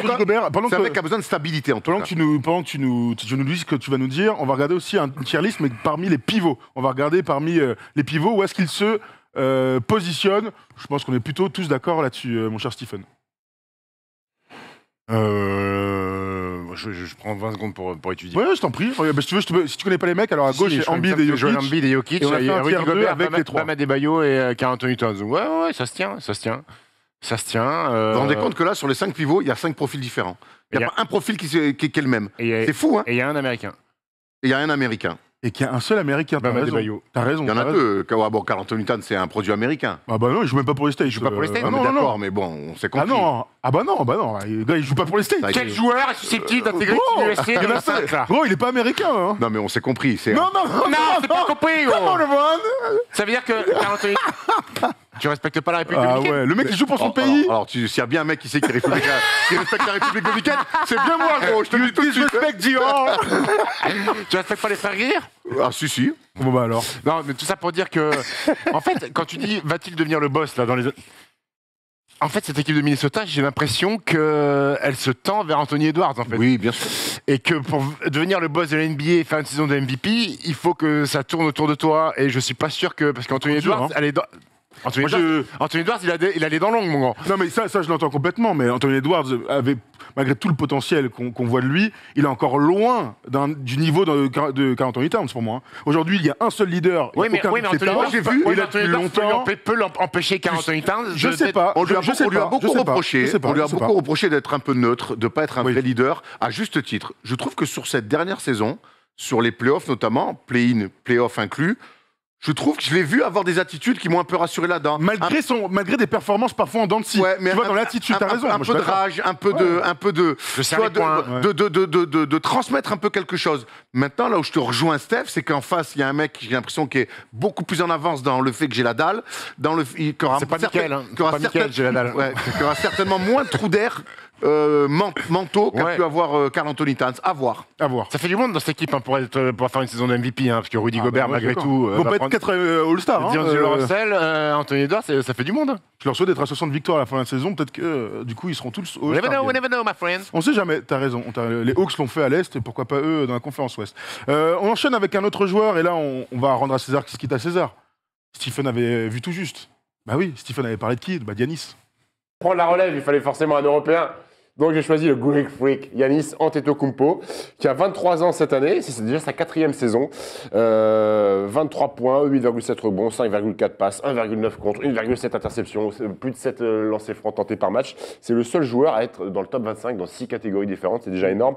mec qui a besoin de stabilité en tout cas. Pendant que tu nous dis ce que tu vas nous dire, on va regarder aussi une tier list, mais parmi les pivots. On va regarder parmi les pivots où est-ce qu'ils se positionne. Je pense qu'on est plutôt tous d'accord là-dessus, mon cher Stephen. Je prends 20 secondes pour étudier. Ouais, je t'en prie. Si tu veux, si tu connais pas les mecs, alors à gauche, c'est Embiid et Jokic. Embiid et Jokic. Et on a Il y fait a un Rudy tiers deux Gobert, avec les trois. Bam Adebayo et Karl Anthony Towns. Ouais, ça se tient. Vous vous rendez compte que là, sur les 5 pivots, il y a 5 profils différents. Il n'y a pas un profil qui est le même. C'est fou, hein. Et il y a un Américain. Et il y a un Américain. Et qu'il y a un seul Américain. T'as raison. Il y en a deux. Bon, Karl Anthony Towns, c'est un produit américain. Ah bah non, il joue même pas pour les States. Il joue pas pour les States. Non, d'accord, mais bon, on s'est compris. Ah bah non. Le gars, il joue pas pour les States. Quel joueur est susceptible d'intégrer le USA de la 5 là? Gros, il est pas américain. Hein. Non, mais on s'est compris. Non, c'est pas compris, gros. Come on, everyone. Ça veut dire que Karl Anthony... Tu respectes pas la République dominicaine? Ouais, le mec, il joue pour son pays. Alors, s'il y a bien un mec qui sait qui respecte la République dominicaine, c'est bien moi, gros. Je te le dis tout de suite. Respect Dior. Tu respectes pas les frères Greer? Ah, si. Bon bah alors. Non, mais tout ça pour dire que... En fait, quand tu dis « va-t-il devenir le boss » là dans les... En fait, cette équipe de Minnesota, j'ai l'impression qu'elle se tend vers Anthony Edwards, en fait. Oui, bien sûr. Et que pour devenir le boss de la NBA et faire une saison de MVP, il faut que ça tourne autour de toi. Et je suis pas sûr que... Parce qu'Anthony Edwards, elle est dans... Anthony Edwards, il a les dents longues, mon grand. Non, mais ça je l'entends complètement. Mais Anthony Edwards avait, malgré tout le potentiel qu'on voit de lui, il est encore loin du niveau de Karl Anthony Towns pour moi. Aujourd'hui, il y a un seul leader. Oui, mais Anthony Edwards, j'ai vu. Il a depuis longtemps. Peut l'empêcher Karl Anthony Towns. Je sais pas. On lui a beaucoup reproché d'être un peu neutre, de pas être un vrai leader, à juste titre. Je trouve que sur cette dernière saison, sur les playoffs notamment, play-in, play-off inclus, je trouve que je l'ai vu avoir des attitudes qui m'ont un peu rassuré là-dedans. Malgré des performances parfois en dents de scie. Ouais, mais tu vois, dans l'attitude, t'as raison. Un peu de rage, un peu de transmettre un peu quelque chose. Maintenant, là où je te rejoins, Steph, c'est qu'en face, il y a un mec, j'ai l'impression, qui est beaucoup plus en avance dans le fait que j'ai la dalle. C'est pas Mickaël, hein. C'est pas Mickaël, j'ai la dalle. Ouais, qui aura certainement moins de trous d'air mentaux qu'a pu avoir Karl Anthony Towns. À voir. Ça fait du monde dans cette équipe pour faire une saison de MVP, parce que Rudy Gobert, malgré tout... Ils vont pas être 4 All-Stars. D'Angelo Russell, Anthony Edwards, ça fait du monde. Je leur souhaite d'être à 60 victoires à la fin de la saison. Peut-être que du coup, ils seront tous We never know, my friends. On sait jamais, t'as raison. Les Hawks l'ont fait à l'Est, et pourquoi pas eux dans la conférence Ouest. On enchaîne avec un autre joueur, et là, on va rendre à César ce qui est à César. Stephen avait vu tout juste. Bah oui, Stephen avait parlé de qui? Bah Giannis. Prendre la relève, il fallait forcément un Européen. Donc j'ai choisi le Greek Freak, Giannis Antetokounmpo, qui a 23 ans cette année, c'est déjà sa 4e saison. 23 points, 8,7 rebonds, 5,4 passes, 1,9 contre, 1,7 interceptions, plus de 7 lancers francs tentés par match. C'est le seul joueur à être dans le top 25 dans 6 catégories différentes, c'est déjà énorme.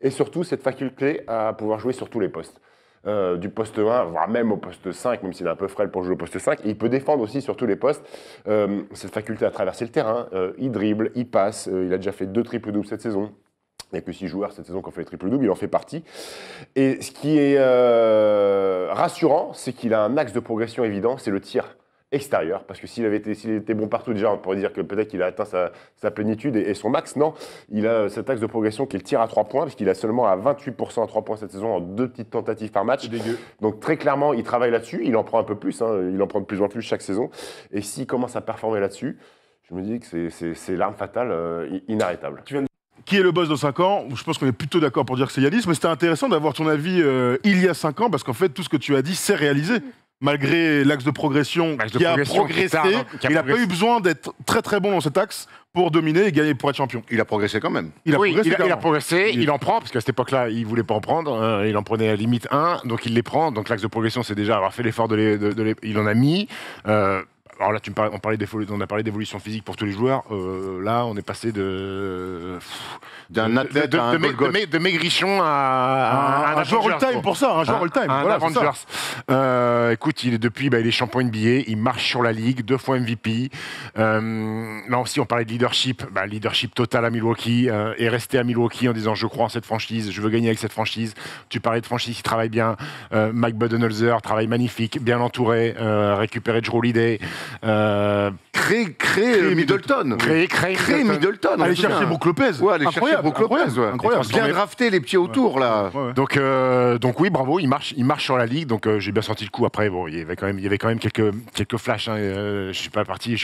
Et surtout, cette faculté à pouvoir jouer sur tous les postes. Du poste 1, voire même au poste 5, même s'il est un peu frêle pour jouer au poste 5. Et il peut défendre aussi sur tous les postes. Cette faculté à traverser le terrain, il dribble, il passe. Il a déjà fait 2 triples-doubles cette saison. Il n'y a que 6 joueurs cette saison qui ont fait les triples-doubles, il en fait partie. Et ce qui est rassurant, c'est qu'il a un axe de progression évident, c'est le tir extérieur, parce que s'il était bon partout, déjà, on pourrait dire que peut-être qu'il a atteint sa plénitude et son max. Non, il a cet axe de progression qui est le tir à 3 points, parce qu'il a seulement à 28% à 3 points cette saison, en 2 petites tentatives par match. Donc très clairement, il travaille là-dessus, il en prend un peu plus, il en prend de plus en plus chaque saison. Et s'il commence à performer là-dessus, je me dis que c'est l'arme fatale inarrêtable. Qui est le boss dans 5 ans? Je pense qu'on est plutôt d'accord pour dire que c'est Giannis, mais c'était intéressant d'avoir ton avis il y a 5 ans, parce qu'en fait, tout ce que tu as dit, c'est réalisé. Malgré l'axe de progression qui a progressé, il n'a pas eu besoin d'être très très bon dans cet axe pour dominer et gagner pour être champion. Il a progressé quand même. Il a progressé, il en prend, parce qu'à cette époque-là, il ne voulait pas en prendre, il en prenait à la limite 1, donc il les prend. Donc l'axe de progression, c'est déjà avoir fait l'effort il en a mis. Alors là, on a parlé d'évolution physique pour tous les joueurs. Là, on est passé d'un athlète de maigrichon à un joueur all-time pour ça, un joueur all-time. Voilà, Avengers. Écoute, il est champion NBA, il marche sur la ligue, 2 fois MVP. Là aussi, on parlait de leadership. Leadership total à Milwaukee, et rester à Milwaukee en disant je crois en cette franchise, je veux gagner avec cette franchise. Tu parlais de franchise qui travaille bien. Mike Budenholzer, travail magnifique, bien entouré, récupéré Jrue Holiday. Créer Middleton. Créer Middleton. Aller chercher Brook Lopez. Ouais, aller chercher Brook Lopez. Incroyable. Bien drafter les petits autour, là. Ouais. Donc oui, bravo, il marche sur la ligue. Donc j'ai bien senti le coup. Après, bon, il y avait quand même quelques flashs. Je suis pas parti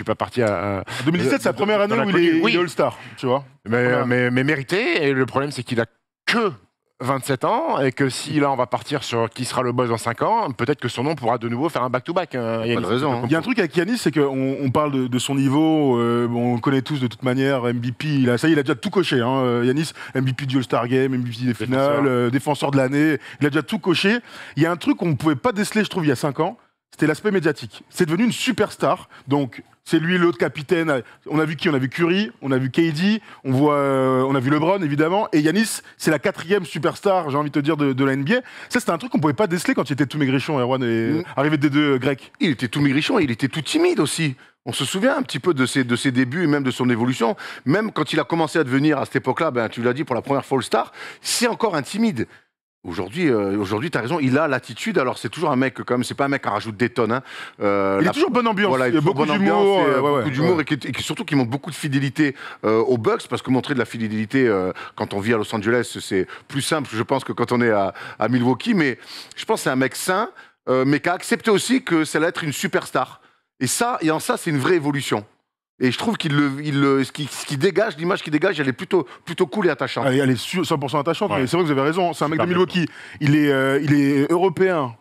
à 2017, c'est la première année où il est All-Star, tu vois. Mais mérité. Et le problème, c'est qu'il a que 27 ans, et que si là on va partir sur qui sera le boss dans 5 ans, peut-être que son nom pourra de nouveau faire un back-to-back. Pas de raison. Hein. Il y a un truc avec Yanis, c'est qu'on parle de son niveau, on le connaît tous de toute manière, MVP, il a déjà tout coché. Hein. Yanis, MVP du All-Star Game, MVP des finales, défenseur de l'année, il a déjà tout coché. Il y a un truc qu'on ne pouvait pas déceler, je trouve, il y a 5 ans, c'était l'aspect médiatique. C'est devenu une superstar, donc c'est lui l'autre capitaine. On a vu qui? On a vu Curry, on a vu KD, on a vu LeBron évidemment, et Yanis, c'est la 4e superstar, j'ai envie de te dire, de la NBA. Ça, c'était un truc qu'on pouvait pas déceler quand il était tout maigrichon, Erwan, et arrivé des deux Grecs. Il était tout maigrichon, il était tout timide aussi. On se souvient un petit peu de ses débuts et même de son évolution. Même quand il a commencé à devenir, à cette époque-là, tu l'as dit, pour la première fois All-Star, c'est encore un timide. Aujourd'hui, tu as raison, il a l'attitude. Alors, c'est toujours un mec, quand même, c'est pas un mec qui rajoute des tonnes. Hein. Il est toujours bonne ambiance, voilà, il y a beaucoup d'humour. Beaucoup d'humour et surtout qui montre beaucoup de fidélité aux Bucks, parce que montrer de la fidélité quand on vit à Los Angeles, c'est plus simple, je pense, que quand on est à Milwaukee. Mais je pense que c'est un mec sain, mais qui a accepté aussi que ça allait être une superstar. Et en ça, c'est une vraie évolution. Et je trouve ce qui dégage, l'image qu'il dégage, elle est plutôt cool et attachante. Elle est 100% attachante, mais c'est vrai que vous avez raison. C'est un mec de Milwaukee. Il est européen.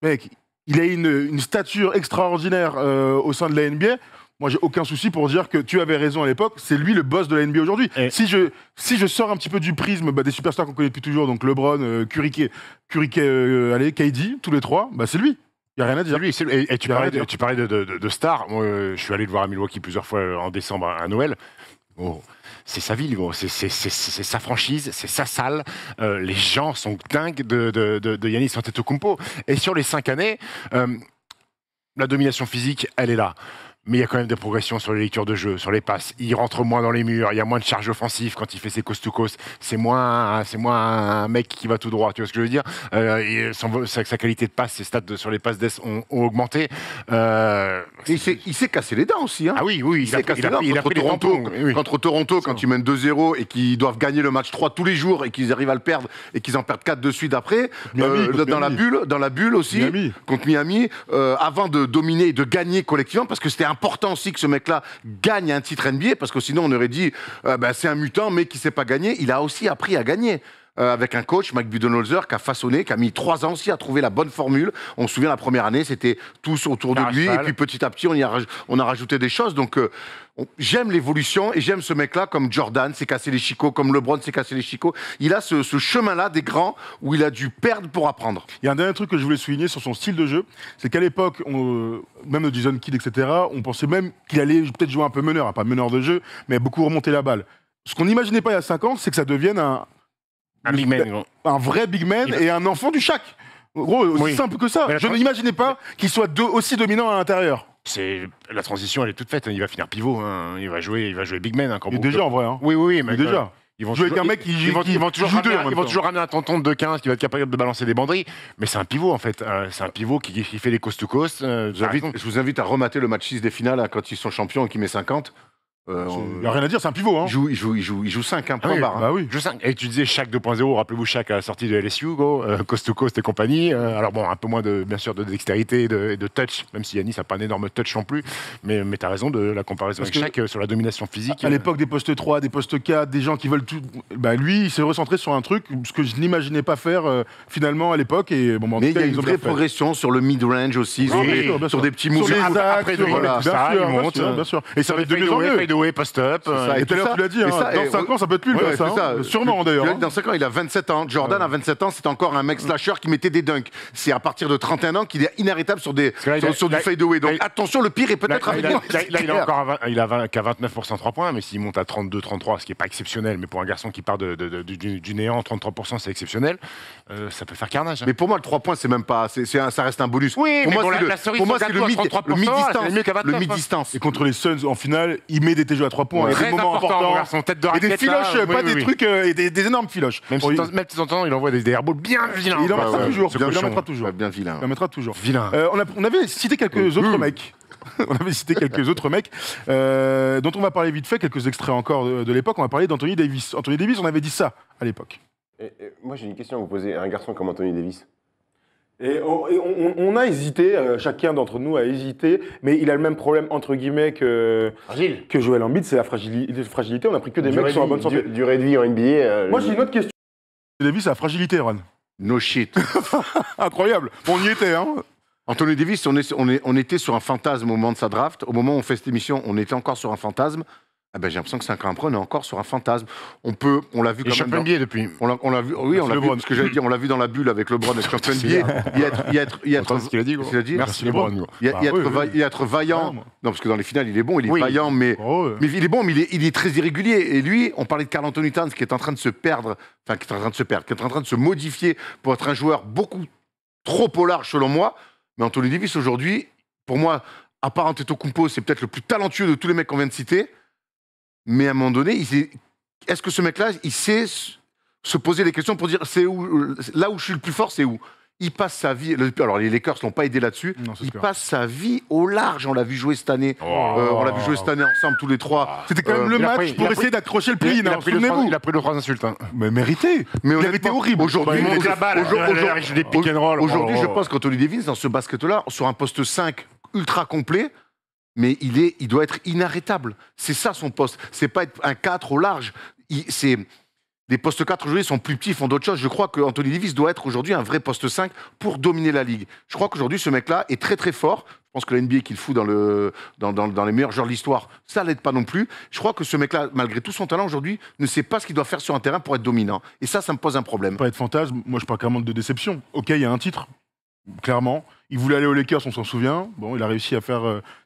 Mec, il a une stature extraordinaire au sein de la NBA. Moi, j'ai aucun souci pour dire que tu avais raison à l'époque. C'est lui le boss de la NBA aujourd'hui. Si je sors un petit peu du prisme des superstars qu'on connaît depuis toujours, donc LeBron, Curry, KD, tous les trois, c'est lui. Il n'y a rien à dire. Lui, et tu parlais de stars. Moi, je suis allé le voir à Milwaukee plusieurs fois en décembre à Noël. Oh, c'est sa ville, gros. C'est sa franchise, c'est sa salle. Les gens sont dingues de Giannis Antetokounmpo. Et sur les 5 années, la domination physique, elle est là. Mais il y a quand même des progressions sur les lectures de jeu, sur les passes. Il rentre moins dans les murs, il y a moins de charge offensive quand il fait ses coast-to-coast. C'est moins un mec qui va tout droit, tu vois ce que je veux dire. Sa qualité de passe, ses stats sur les passes d'ess ont augmenté. Il s'est cassé les dents aussi. Hein. Ah oui, il s'est cassé les dents contre Toronto, quand ils mènent 2-0 et qu'ils doivent gagner le match 3 tous les jours et qu'ils arrivent à le perdre et qu'ils en perdent 4 de suite après. Dans la bulle aussi, contre Miami, avant de dominer et de gagner collectivement, parce que c'était important aussi que ce mec-là gagne un titre NBA, parce que sinon on aurait dit c'est un mutant mais qui ne sait pas gagner. Il a aussi appris à gagner. Avec un coach, Mike Budenholzer, qui a façonné, qui a mis 3 ans aussi à trouver la bonne formule. On se souvient, la première année, c'était tous autour de lui, et puis petit à petit, on a rajouté des choses. Donc, j'aime l'évolution, et j'aime ce mec-là, comme Jordan s'est cassé les chicots, comme LeBron s'est cassé les chicots. Il a ce chemin-là des grands, où il a dû perdre pour apprendre. Il y a un dernier truc que je voulais souligner sur son style de jeu, c'est qu'à l'époque, même de Jason Kidd, etc., on pensait même qu'il allait peut-être jouer un peu meneur, pas meneur de jeu, mais beaucoup remonter la balle. Ce qu'on n'imaginait pas il y a 5 ans, c'est que ça devienne un vrai big man et un enfant du Shaq. Gros, aussi simple que ça. Je n'imaginais pas qu'il soit aussi dominant à l'intérieur. La transition, elle est toute faite. Il va finir pivot. Hein. Il va jouer big man. Hein, et déjà en vrai. Hein. Oui, mais déjà. Ils vont jouer avec un mec qui vont toujours ramener un tonton de 15 qui va être capable de balancer des banderilles. Mais c'est un pivot, en fait. C'est un pivot qui fait des coast-to-coast. Je vous invite à remater le match 6 des finales hein, quand ils sont champions et qu'ils mettent 50. Il n'y a rien à dire, c'est un pivot. Hein. Il joue 5, hein, point barre. Bah oui. Joue 5. Et tu disais Shaq 2.0, rappelez-vous Shaq à la sortie de LSU, coast to coast et compagnie. Alors bon, un peu moins bien sûr de dextérité et de touch, même si Giannis n'a pas un énorme touch non plus. Mais tu as raison de la comparaison avec Shaq sur la domination physique. À l'époque des postes 3, des postes 4, des gens qui veulent tout. Lui, il s'est recentré sur un truc, ce que je n'imaginais pas faire finalement à l'époque. Mais il y a une vraie progression sur le mid-range aussi, sur des petits moves. Bien sûr. Et ça va être de mieux en mieux. Fadeaway, post-up. Et tout à l'heure, tu l'as dit, dans 5 ans, ça peut être plus le gars, ça. Sûrement, d'ailleurs. Dans 5 ans, il a 27 ans. Jordan, à 27 ans, c'est encore un mec slasher qui mettait des dunks. C'est à partir de 31 ans qu'il est inarrêtable sur du fadeaway. Donc attention, le pire est peut-être à venir. Là, il a qu'à 29% 3 points, mais s'il monte à 32-33, ce qui n'est pas exceptionnel, mais pour un garçon qui part du néant, 33%, c'est exceptionnel, ça peut faire carnage. Mais pour moi, le 3 points, c'est même pas. Ça reste un bonus. Oui, pour moi, c'est le mid-distance. Et contre les Suns, en finale, il met des jeux à 3 points. Très important, et des filoches, pas des trucs, des énormes filoches. Même si de temps en temps, il envoie des airballs bien vilains. Il en mettra toujours. Il en mettra toujours. Bien vilain. Il en mettra toujours. Vilain. On avait cité quelques autres mecs. Dont on va parler vite fait, quelques extraits encore de l'époque. On va parler d'Anthony Davis. Anthony Davis, on avait dit ça à l'époque. Moi, j'ai une question à vous poser. Un garçon comme Anthony Davis. Et on a hésité, chacun d'entre nous a hésité, mais il a le même problème entre guillemets que Joel Embiid, c'est la fragilité. On a pris que des mecs qui sont en bonne santé. Durée de vie en NBA. Moi, j'ai une autre question. Davis a la fragilité, Ron. No shit. Incroyable. Bon, on y était, hein. Anthony Davis, on était sur un fantasme au moment de sa draft. Au moment où on fait cette émission, on était encore sur un fantasme. Ah ben, j'ai l'impression que 5 ans après, on est encore sur un fantasme. On l'a vu Il est quand champion même. NBA depuis. On l'a vu, oui, on l'a vu, LeBron. parce que j'allais dire, on l'a vu dans la bulle avec LeBron et champion NBA. Y Entends ce qu'il a dit, gros. Qu'est-ce qu'il a dit Merci LeBron, gros. y être vaillant. Ouais, moi. Non, parce que dans les finales, il est bon, il est Oui. vaillant, mais Oh, ouais. il est bon, mais il est très irrégulier. Et lui, on parlait de Karl Anthony Towns qui est en train de se perdre, enfin, qui est en train de se modifier pour être un joueur beaucoup trop au large, selon moi. Mais Anthony Davis, aujourd'hui, pour moi, à part Antetokounmpo, c'est peut-être le plus talentueux de tous les mecs qu'on vient de citer. Mais à un moment donné, est-ce que ce mec-là, il sait se poser les questions pour dire là où je suis le plus fort, c'est où? Il passe sa vie. Alors, les Lakers l'ont pas aidé là-dessus. Non, c'est Il clair. passe sa vie au large. On l'a vu jouer cette année. On l'a vu jouer cette année ensemble, tous les trois. C'était quand même le il a match pris- pour il a essayer pris- d'accrocher le Il play-in, a hein, pris le souvenez-vous. il a pris le 3 insultes. Hein. Mais mérité. Mais Il avait honnêtement, été horrible. Aujourd'hui, Il monte la balle. Il joue des pick and roll. Aujourd'hui, Oh. je pense qu'Anthony Davis, dans ce basket-là, sur un poste 5 ultra complet, mais il doit être inarrêtable. C'est ça son poste. C'est pas être un 4 au large. Les postes 4 aujourd'hui sont plus petits, ils font d'autres choses. Je crois qu'Anthony Davis doit être aujourd'hui un vrai poste 5 pour dominer la ligue. Je crois qu'aujourd'hui, ce mec-là est très très fort. Je pense que la NBA qu'il fout dans les meilleurs joueurs de l'histoire, ça l'aide pas non plus. Je crois que ce mec-là, malgré tout son talent aujourd'hui, ne sait pas ce qu'il doit faire sur un terrain pour être dominant. Et ça me pose un problème. Pas être fantasme, moi je parle carrément de déception. Ok, il y a un titre, clairement. Il voulait aller aux Lakers, on s'en souvient. Bon, il a réussi à faire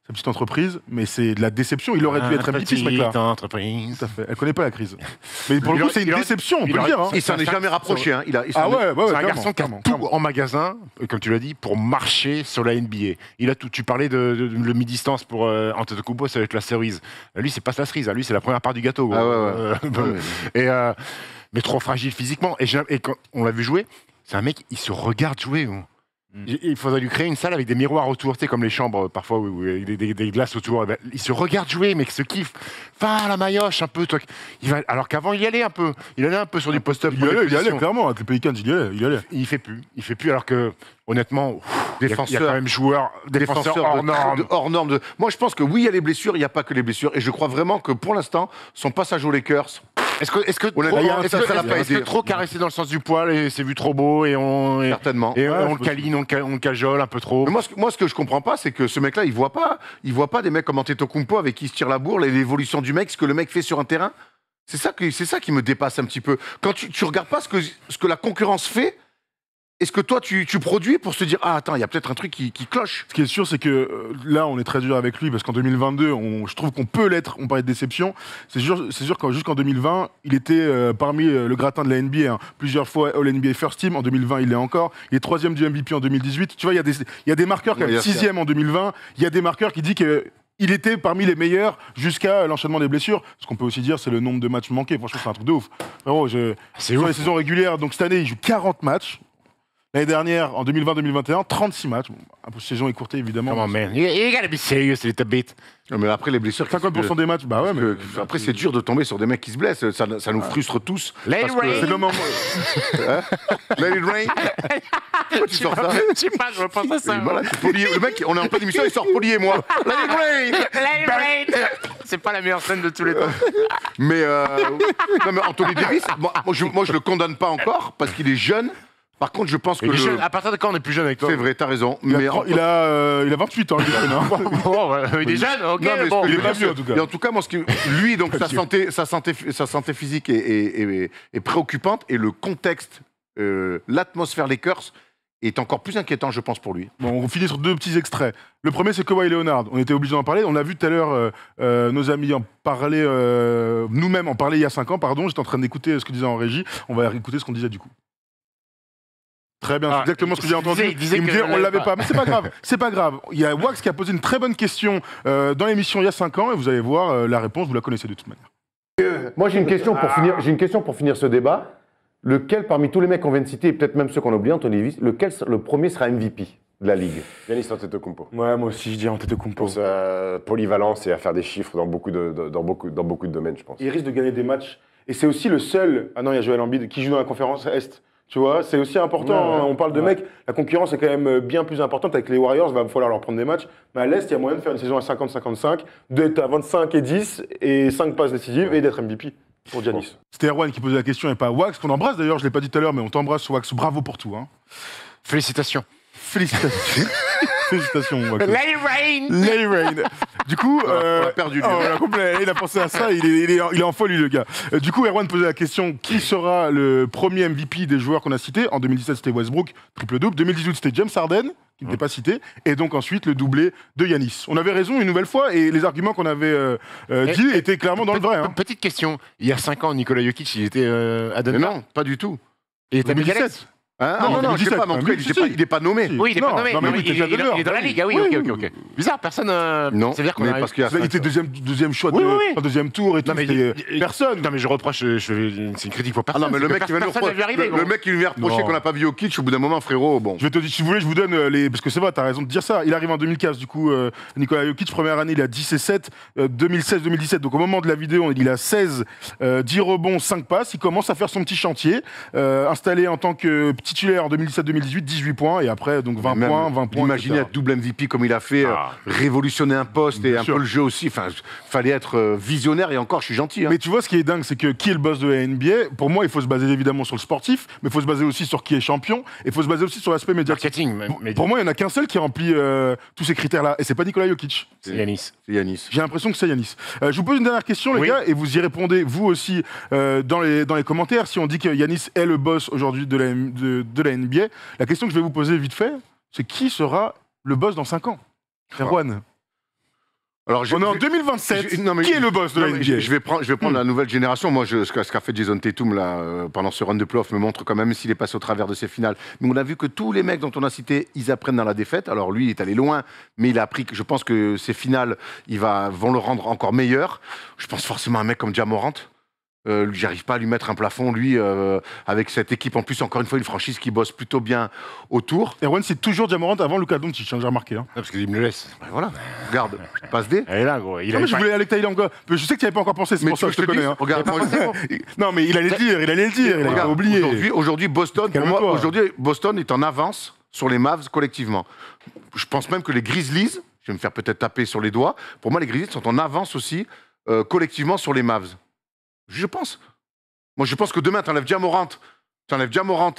sa petite entreprise, mais c'est de la déception. Il aurait dû être MVP, ce mec-là. entreprise. Tout à fait. Elle connaît pas la crise. Mais pour le coup, c'est une déception, on peut le dire. hein. Il s'en est jamais rapproché. Hein. Ah ouais, C'est un clairement, garçon qui a clairement, tout clairement. en magasin, comme tu l'as dit, pour marcher sur la NBA. Il a tout. Tu parlais de le mi-distance pour Antetokounmpo, ça va être la cerise. Lui, c'est pas sa cerise. Lui, c'est la première part du gâteau. Gros. Ah ouais. Mais trop fragile physiquement. Et quand on l'a vu jouer, c'est un mec, il se regarde jouer. Gros. Il faudrait lui créer une salle avec des miroirs autour, tu sais, comme les chambres parfois, où il y a des glaces autour. Il se regarde jouer, mec, se kiffe. Va la maillotche un peu, toi. Alors qu'avant, il y allait un peu. Il allait un peu sur du post-up. Il y allait, clairement. Avec les Pelicans, il y allait. Il fait plus, alors que, honnêtement, il y a quand même défenseurs hors normes. Moi, je pense que oui, il y a les blessures, il n'y a pas que les blessures. Et je crois vraiment que pour l'instant, son passage aux Lakers, Est-ce que ça l'a pas aidé. trop caressé dans le sens du poil et c'est vu trop beau et on certainement. et Ouais, on c'est le câline, on le cajole un peu trop. Mais moi, ce que je comprends pas, c'est que ce mec-là, il voit pas des mecs comme Antetokounmpo avec qui il se tire la bourre, l'évolution du mec, ce que le mec fait sur un terrain. C'est ça qui me dépasse un petit peu. Quand tu regardes pas ce que la concurrence fait, est-ce que toi, tu produis pour se dire « Ah, attends, il y a peut-être un truc qui cloche ». Ce qui est sûr, c'est que là, on est très dur avec lui parce qu'en 2022, je trouve qu'on peut l'être. On parlait de déception. C'est sûr que jusqu'en 2020, il était parmi le gratin de la NBA. Hein. Plusieurs fois All-NBA First Team. En 2020, il l'est encore. Il est 3e du MVP en 2018. Tu vois, il y a des marqueurs comme 6e en 2020. Il y a des marqueurs qui disent que il était parmi les meilleurs jusqu'à l'enchaînement des blessures. Ce qu'on peut aussi dire, c'est le nombre de matchs manqués. Franchement, c'est un truc de ouf. Vraiment, C'est sur ouf. les saisons régulières, donc cette année, il joue 40 matchs. L'année dernière, en 2020-2021, 36 matchs. Bon, un peu saison écourtée, évidemment. Come on, man. You gotta be serious a little bit. Non, mais après, les blessures... 50% des matchs, bah ouais, mais... Après, c'est dur de tomber sur des mecs qui se blessent. Ça nous frustre tous. Let parce it que- rain. C'est le moment. Let it rain. Pourquoi tu sors ça? Je sais pas, je repense à ça. Et voilà, c'est Poli. Le mec, on est en pleine émission, il sort Poli et moi. Let it rain. Let it rain. C'est pas la meilleure scène de tous les temps. Mais, non, mais Anthony Davis, moi, je le condamne pas encore parce qu'il est jeune. Par contre, je pense que Il est jeune. À partir de quand on est plus jeune avec toi? c'est vrai, t'as raison. Il Mais a 28 ans, le jeune, hein. Bon, il est jeune, ok. Non, mais bon. ce que je il est veux pas dire, vieux, en tout cas. Et en tout cas, moi, lui, donc sa santé physique est préoccupante et le contexte, l'atmosphère Lakers est encore plus inquiétant, je pense, pour lui. Bon, on finit sur 2 petits extraits. Le premier, c'est Kawhi Leonard. On était obligé d'en parler. On a vu tout à l'heure nos amis en parler, nous-mêmes en parler il y a 5 ans, pardon. J'étais en train d'écouter ce que disait en régie. On va écouter ce qu'on disait du coup. Très bien, c'est exactement ce que j'ai entendu. il disait Il me que disait, je on l'avait l'avais pas. Mais c'est pas grave, c'est pas grave. Il y a Wax qui a posé une très bonne question dans l'émission il y a 5 ans et vous allez voir la réponse, vous la connaissez de toute manière. Moi, j'ai une question pour finir ce débat. Lequel, parmi tous les mecs qu'on vient de citer, et peut-être même ceux qu'on a oubliés, Anthony Davis, lequel le premier sera MVP de la Ligue? Giannis Antetokounmpo. Ouais, moi aussi, je dis Antetokounmpo. Pour sa polyvalence et à faire des chiffres dans beaucoup de domaines, je pense. Il risque de gagner des matchs. Et c'est aussi le seul. Ah non, il y a Joel Embiid qui joue dans la conférence Est. Tu vois, c'est aussi important. Ouais, ouais. On parle de mecs. La concurrence est quand même bien plus importante avec les Warriors. Il va falloir leur prendre des matchs. Mais à l'Est, il y a moyen de faire une saison à 50-55, d'être à 25 et 10 et 5 passes décisives et d'être MVP. Pour Giannis. C'était Erwan qui posait la question et pas Wax, qu'on embrasse d'ailleurs, je l'ai pas dit tout à l'heure, mais on t'embrasse Wax, bravo pour tout. Hein. Félicitations. Félicitations. Félicitations, Wax. Let it rain. Let it rain. Du coup, on a perdu, lui. il a pensé à ça, il est en folie, le gars. Du coup, Erwan posait la question, qui sera le premier MVP des joueurs qu'on a cités? En 2017, c'était Westbrook, triple-double. 2018, c'était James Harden, qui n'était pas cité. Et donc ensuite, le doublé de Giannis. On avait raison une nouvelle fois, et les arguments qu'on avait dit étaient clairement dans le vrai. Hein. Petite question. Il y a 5 ans, Nikola Jokic, il était à Denver. Mais non, pas du tout. Il était à 2017. Hein non, je sais pas, mais en tout cas, il n'est pas nommé. Oui, il n'est pas nommé. Non, mais oui, il est dans la ligue. Ah oui, ok. Bizarre, personne. Non, c'est-à-dire qu'on mais arrive- parce qu'il y a Il était deuxième choix en deuxième tour et tout. Non, mais c'était personne. Non, mais je reproche. C'est une critique pour Ah personne. non, mais le mec qui va nous Personne n'a vu arriver. le mec qui nous vient reprocher Non. qu'on n'a pas vu Jokic, au bout d'un moment, frérot, bon. Je vais te dire, si vous voulez, je vous donne les. Parce que c'est vrai, t'as raison de dire ça. Il arrive en 2015, du coup, Nikola Jokic, première année, il a 10 et 7. 2016-2017, donc au moment de la vidéo, il a 16, 10 rebonds, 5 passes. Il commence à faire son petit chantier. Installé en tant que titulaire en 2017-2018, 18 points. Et après, donc 20 Même points. Imaginez etc. être double MVP comme il a fait, révolutionner un poste et Bien un sûr. peu le jeu aussi. Enfin, fallait être visionnaire et encore, je suis gentil. Hein. Mais tu vois, ce qui est dingue, c'est que qui est le boss de la NBA? Pour moi, il faut se baser évidemment sur le sportif, mais il faut se baser aussi sur qui est champion, et il faut se baser aussi sur l'aspect médiatique. Marketing. Mais Pour moi, il n'y en a qu'un seul qui remplit tous ces critères-là, et c'est pas Nikola Jokic. c'est Yanis. C'est Yanis. J'ai l'impression que c'est Yanis. Je vous pose une dernière question, les Oui. gars, et vous y répondez, vous aussi, dans les commentaires. Si on dit que Yanis est le boss aujourd'hui de la NBA, la question que je vais vous poser vite fait, c'est qui sera le boss dans 5 ans? Erwan. Alors, On est en 2027. non, mais- qui est le boss de Non, la mais NBA? je vais prendre la nouvelle génération. Moi, ce qu'a fait Jason Tatum là, pendant ce run de playoff me montre quand même s'il est passé au travers de ces finales. Mais on a vu que tous les mecs dont on a cité, ils apprennent dans la défaite. Alors lui, il est allé loin, mais il a appris que je pense que ces finales, vont le rendre encore meilleur. Je pense forcément à un mec comme Ja Morant. J'arrive pas à lui mettre un plafond, lui, avec cette équipe. En plus, encore une fois, une franchise qui bosse plutôt bien autour. Erwan, c'est toujours Ja Morant avant Luka Doncic, j'ai remarqué. Hein. Parce qu'il me le laisse. Ben voilà, regarde, passe D. Elle est là, gros. Il Non, a mais je voulais aller avec Tyler encore. Je sais que tu n'avais pas encore pensé, c'est Mais pour tu ça veux que je te connais. Hein. regarde, Non, mais il allait le dire, il a Regarde, oublié. Aujourd'hui, Boston, pour moi, Calme-toi. aujourd'hui, Boston est en avance sur les Mavs collectivement. Je pense même que les Grizzlies, je vais me faire peut-être taper sur les doigts, pour moi, les Grizzlies sont en avance aussi collectivement sur les Mavs. Je pense. Moi, je pense que demain, t'enlèves Ja Morant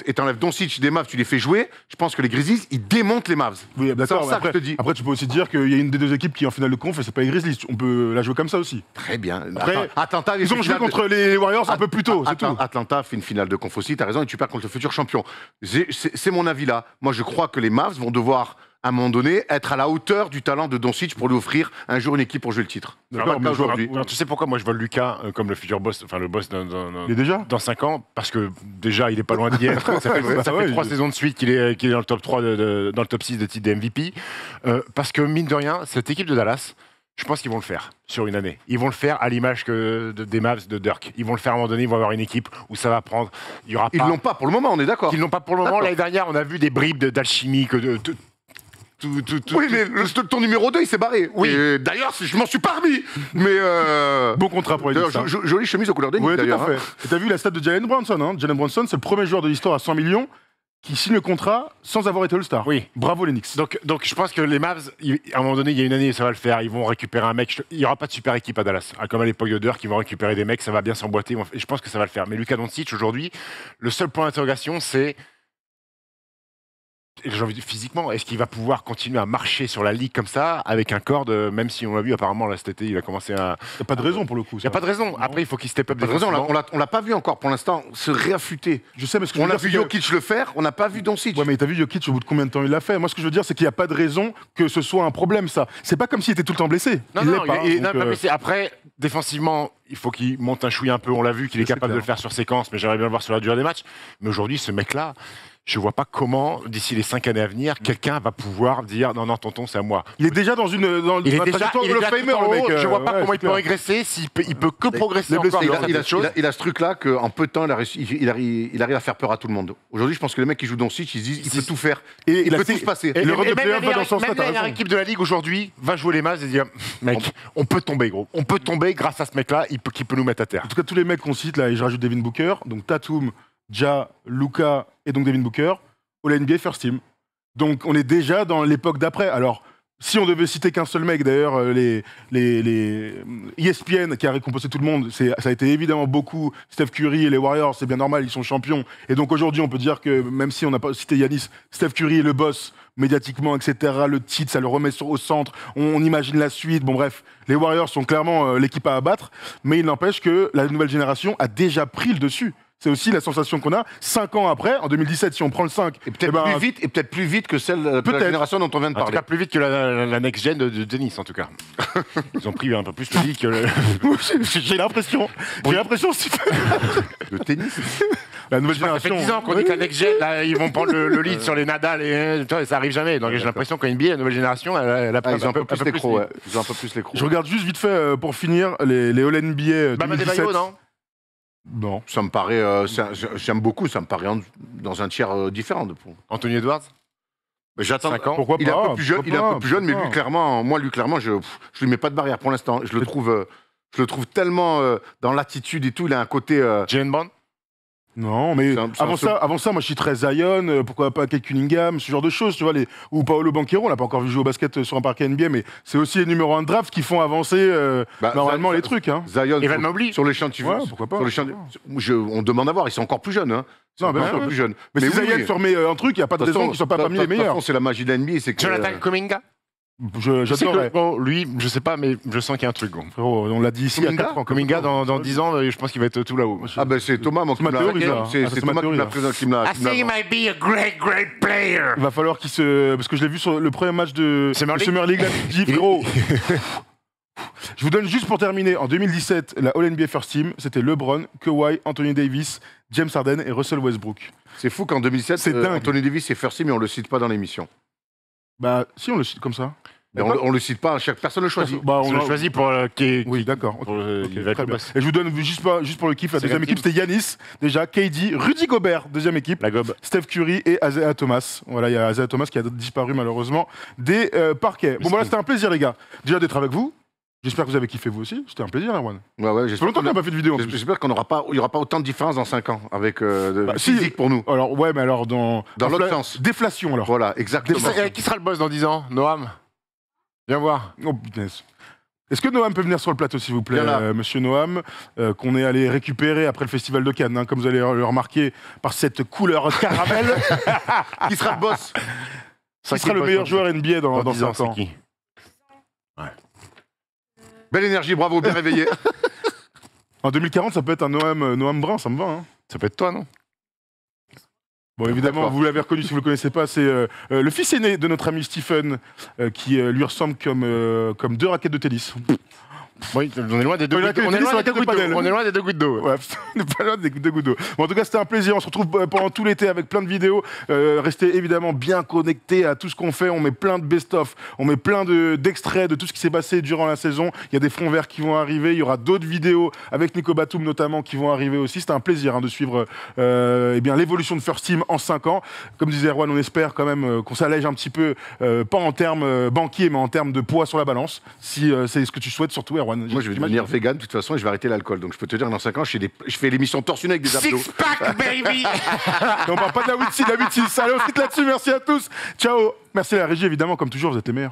et t'enlèves Doncic des Mavs, tu les fais jouer. Je pense que les Grizzlies, ils démontent les Mavs. Oui, d'accord. C'est ça Après, que je te dis. après, tu peux aussi dire qu'il y a une des deux équipes qui est en finale de conf et c'est pas les Grizzlies. On peut la jouer comme ça aussi. Très bien. Après, Atlanta, Ils ont joué contre les Warriors un peu plus tôt, c'est tout. Atlanta fait une finale de conf aussi, t'as raison, et tu perds contre le futur champion. C'est mon avis là. Moi, je crois que les Mavs vont devoir, à un moment donné, être à la hauteur du talent de Doncic pour lui offrir un jour une équipe pour jouer le titre. D'accord, mais aujourd'hui. Non, tu sais pourquoi moi je vois Lucas comme le futur boss, enfin le boss Il est déjà dans 5 ans, parce que déjà il est pas loin d'y être. Ça fait, Ouais, ça ouais, fait 3 saisons de suite qu'il est dans le top 3, dans le top 6 de titre des MVP. Parce que mine de rien, cette équipe de Dallas, je pense qu'ils vont le faire sur une année. Ils vont le faire à l'image des Mavs de Dirk. Ils vont le faire à un moment donné, ils vont avoir une équipe où ça va prendre. Il y aura Ils pas. l'ont pas pour le moment, on est d'accord. Ils l'ont pas pour le moment. D'accord. L'année dernière, on a vu des bribes d'alchimie que Oui, mais ton numéro 2, il s'est barré. Oui. Et d'ailleurs, je m'en suis pas remis. Mais. Bon contrat pour les D'ailleurs, Knicks. jolie chemise aux couleurs de Nick, Oui, tout à d'ailleurs. fait. hein. Et t'as vu la stat de Jalen Brunson, hein? Jalen Brunson, c'est le premier joueur de l'histoire à 100 millions qui signe le contrat sans avoir été All-Star. Oui. Bravo les Knicks. Donc je pense que les Mavs, à un moment donné, il y a une année, ça va le faire. Ils vont récupérer un mec. Il n'y aura pas de super équipe à Dallas. Comme à l'époque de Dirk, ils vont récupérer des mecs, ça va bien s'emboîter. Et je pense que ça va le faire. Mais Luka Doncic, aujourd'hui, le seul point d'interrogation, c'est. J'ai envie de dire physiquement, est-ce qu'il va pouvoir continuer à marcher sur la ligue comme ça, avec un corps même si on l'a vu apparemment là cet été, il a commencé à. Y a pas de raison pour le coup. Il n'y a pas de raison. Après, il faut qu'il step up Pas de raison, défensivement. on l'a pas vu encore pour l'instant se réaffûter. Je sais, mais ce que je On veux a dire, vu c'est que- Jokic le faire, on n'a pas vu Doncic. Ouais, mais t'as vu Jokic au bout de combien de temps il l'a fait? Moi, ce que je veux dire, c'est qu'il n'y a pas de raison que ce soit un problème, ça. C'est pas comme s'il était tout le temps blessé. Non, il non, l'est pas. il est- donc, non, mais c'est- après, défensivement, il faut qu'il monte un chouï un peu. On l'a vu qu'il est C'est capable clair. de le faire sur séquence, mais j'aimerais bien le voir sur la durée des matchs. Mais aujourd'hui, ce mec-là, je vois pas comment, d'ici les 5 années à venir, quelqu'un va pouvoir dire non, non, tonton, c'est à moi. il est déjà dans Il est la déjà, trajectoire il de est le déjà Famer, tout en le mec. haut. Je vois pas ouais, comment c'est il peut clair. régresser. Il peut que progresser encore blessures, dans cette chose. Il a ce truc-là qu'en peu de temps, il arrive à faire peur à tout le monde. Aujourd'hui, je pense que les mecs qui jouent Doncic, ils se disent il peut tout faire. Et Il il a peut fait- tout se passer. Et le run de même playoff va dans ce sens-là, même t'as la meilleure raison. équipe de la ligue aujourd'hui va jouer les Mavs et dire mec, on peut tomber, gros. On peut tomber grâce à ce mec-là, qui peut nous mettre à terre. En tout cas, tous les mecs qu'on cite là, et je rajoute Devin Booker, donc Tatum, Ja, Luka et donc Devin Booker, All NBA First Team. Donc on est déjà dans l'époque d'après. Alors, Si on devait citer qu'un seul mec, d'ailleurs, les ESPN qui a récompensé tout le monde, ça a été évidemment beaucoup Steph Curry et les Warriors, c'est bien normal, ils sont champions. Et donc aujourd'hui, on peut dire que même si on n'a pas cité Giannis, Steph Curry est le boss médiatiquement, etc. Le titre, ça le remet au centre, on imagine la suite. Bon bref, les Warriors sont clairement l'équipe à abattre, mais il n'empêche que la nouvelle génération a déjà pris le dessus. C'est aussi la sensation qu'on a 5 ans après, en 2017, si on prend le 5. Et peut-être plus vite que celle de la génération dont on vient de parler. En tout cas, plus vite que la next-gen de tennis, en tout cas. Ils ont pris un peu plus de vie que J'ai l'impression. J'ai l'impression, Le tennis. La nouvelle ça génération. fait 10 ans qu'on dit que la next-gen, là, ils vont prendre le lead sur les Nadal et ça arrive jamais. Donc j'ai l'impression qu'en NBA, la nouvelle génération, elle a ils ont un peu plus les crocs. Ils ont un peu plus les crocs. Je regarde juste vite fait, pour finir, les All-NBA 2017. non? Non. Ça me paraît, j'aime beaucoup, ça me paraît dans un tiers différent. Anthony Edwards? J'attends. 5 ans. Pourquoi Il est pas, un peu plus jeune, mais lui clairement, je lui mets pas de barrière pour l'instant. Je le trouve tellement dans l'attitude et tout. Il a un côté. Jalen Brown? Non, mais avant ça, moi je citerais Zion, pourquoi pas Kate Cunningham, ce genre de choses, tu vois, ou Paolo Banchero, on l'a pas encore vu jouer au basket sur un parquet NBA, mais c'est aussi les numéros 1 de draft qui font avancer normalement les trucs. Hein. Zion, Evan Mobley sur les champs, tu vois. Pourquoi pas. On demande à voir, ils sont encore plus jeunes. Hein. Non, bien sûr, plus jeunes. Mais si Zion se remet un truc, il n'y a pas de raison qu'ils ne soient pas parmi les meilleurs. C'est la magie de l'NBA, c'est que. Jonathan Kuminga? J'adorerais. Bon, lui, je sais pas, mais je sens qu'il y a un truc. Gros. Frérot, on l'a dit ici il y a 4 ans. Kuminga, dans 10 ans, je pense qu'il va être tout là-haut. Ah ben c'est Thomas, moi, qui ma me l'a théorie, raconté. ça. C'est C'est Thomas ma théorie, qui me l'a. I think he might be a great player. Il va falloir qu'il se. Parce que je l'ai vu sur le premier match de Summer League, là, il dit, frérot. Je vous donne juste pour terminer, en 2017, la All-NBA First Team, c'était LeBron, Kawhi, Anthony Davis, James Harden et Russell Westbrook. C'est fou qu'en 2007, C'est dingue. Anthony Davis est first team, mais on le cite pas dans l'émission. Bah, si on le cite comme ça. On le cite pas, personne ne le choisit. Bah, On l'a choisi pour Oui, d'accord. pour, Ok, très bien. Et je vous donne juste pour le kiff, la deuxième équipe, c'était Giannis, déjà, KD, Rudy Gobert, deuxième équipe, la gobe. Steph Curry et Isaiah Thomas. Voilà, il y a Isaiah Thomas qui a disparu malheureusement des parquets. Bon, voilà, c'était un plaisir, les gars, déjà d'être avec vous. J'espère que vous avez kiffé vous aussi. C'était un plaisir, Erwan. Ouais, Ça fait longtemps qu'on n'a pas fait de vidéo. J'espère qu'il n'y aura pas autant de différence dans 5 ans avec physique pour nous. Alors, ouais, mais alors dans l'autre sens. Déflation, alors. Voilà, exactement. Qui sera le boss dans 10 ans? Noam? Viens voir. Oh, putain. Est-ce que Noam peut venir sur le plateau, s'il vous plaît, monsieur Noam, qu'on est allé récupérer après le festival de Cannes, hein, comme vous allez le remarquer, par cette couleur caramel. Qui sera le boss? Qui sera le meilleur joueur NBA dans 5 ans? Qui? Belle énergie, bravo, bien réveillé. En 2040, ça peut être un Noam Brun, ça me va. Hein. Ça peut être toi, non? Bon, évidemment, vous l'avez reconnu si vous ne le connaissez pas, c'est le fils aîné de notre ami Stephen, qui lui ressemble comme 2 raquettes de tennis. Oui, on est loin des deux gouttes d'eau. On est loin des 2 gouttes d'eau. Ouais, on n'est pas loin des 2 gouttes d'eau. Bon, en tout cas, c'était un plaisir. On se retrouve pendant tout l'été avec plein de vidéos. Restez évidemment bien connectés à tout ce qu'on fait. On met plein de best-of. On met plein d'extraits de tout ce qui s'est passé durant la saison. Il y a des fonds verts qui vont arriver. Il y aura d'autres vidéos avec Nico Batum notamment qui vont arriver aussi. C'était un plaisir de suivre l'évolution de First Team en 5 ans. Comme disait Erwan, on espère quand même qu'on s'allège un petit peu, pas en termes banquiers, mais en termes de poids sur la balance. Si c'est ce que tu souhaites, surtout Erwan. Moi, je vais devenir vegan de toute façon et je vais arrêter l'alcool. Donc, je peux te dire, dans 5 ans, je fais l'émission torse nu avec des abdos. Six pack, baby. On parle pas de la Witsi, Allez, on se quitte là-dessus. Merci à tous. Ciao. Merci à la régie, évidemment. Comme toujours, vous êtes les meilleurs.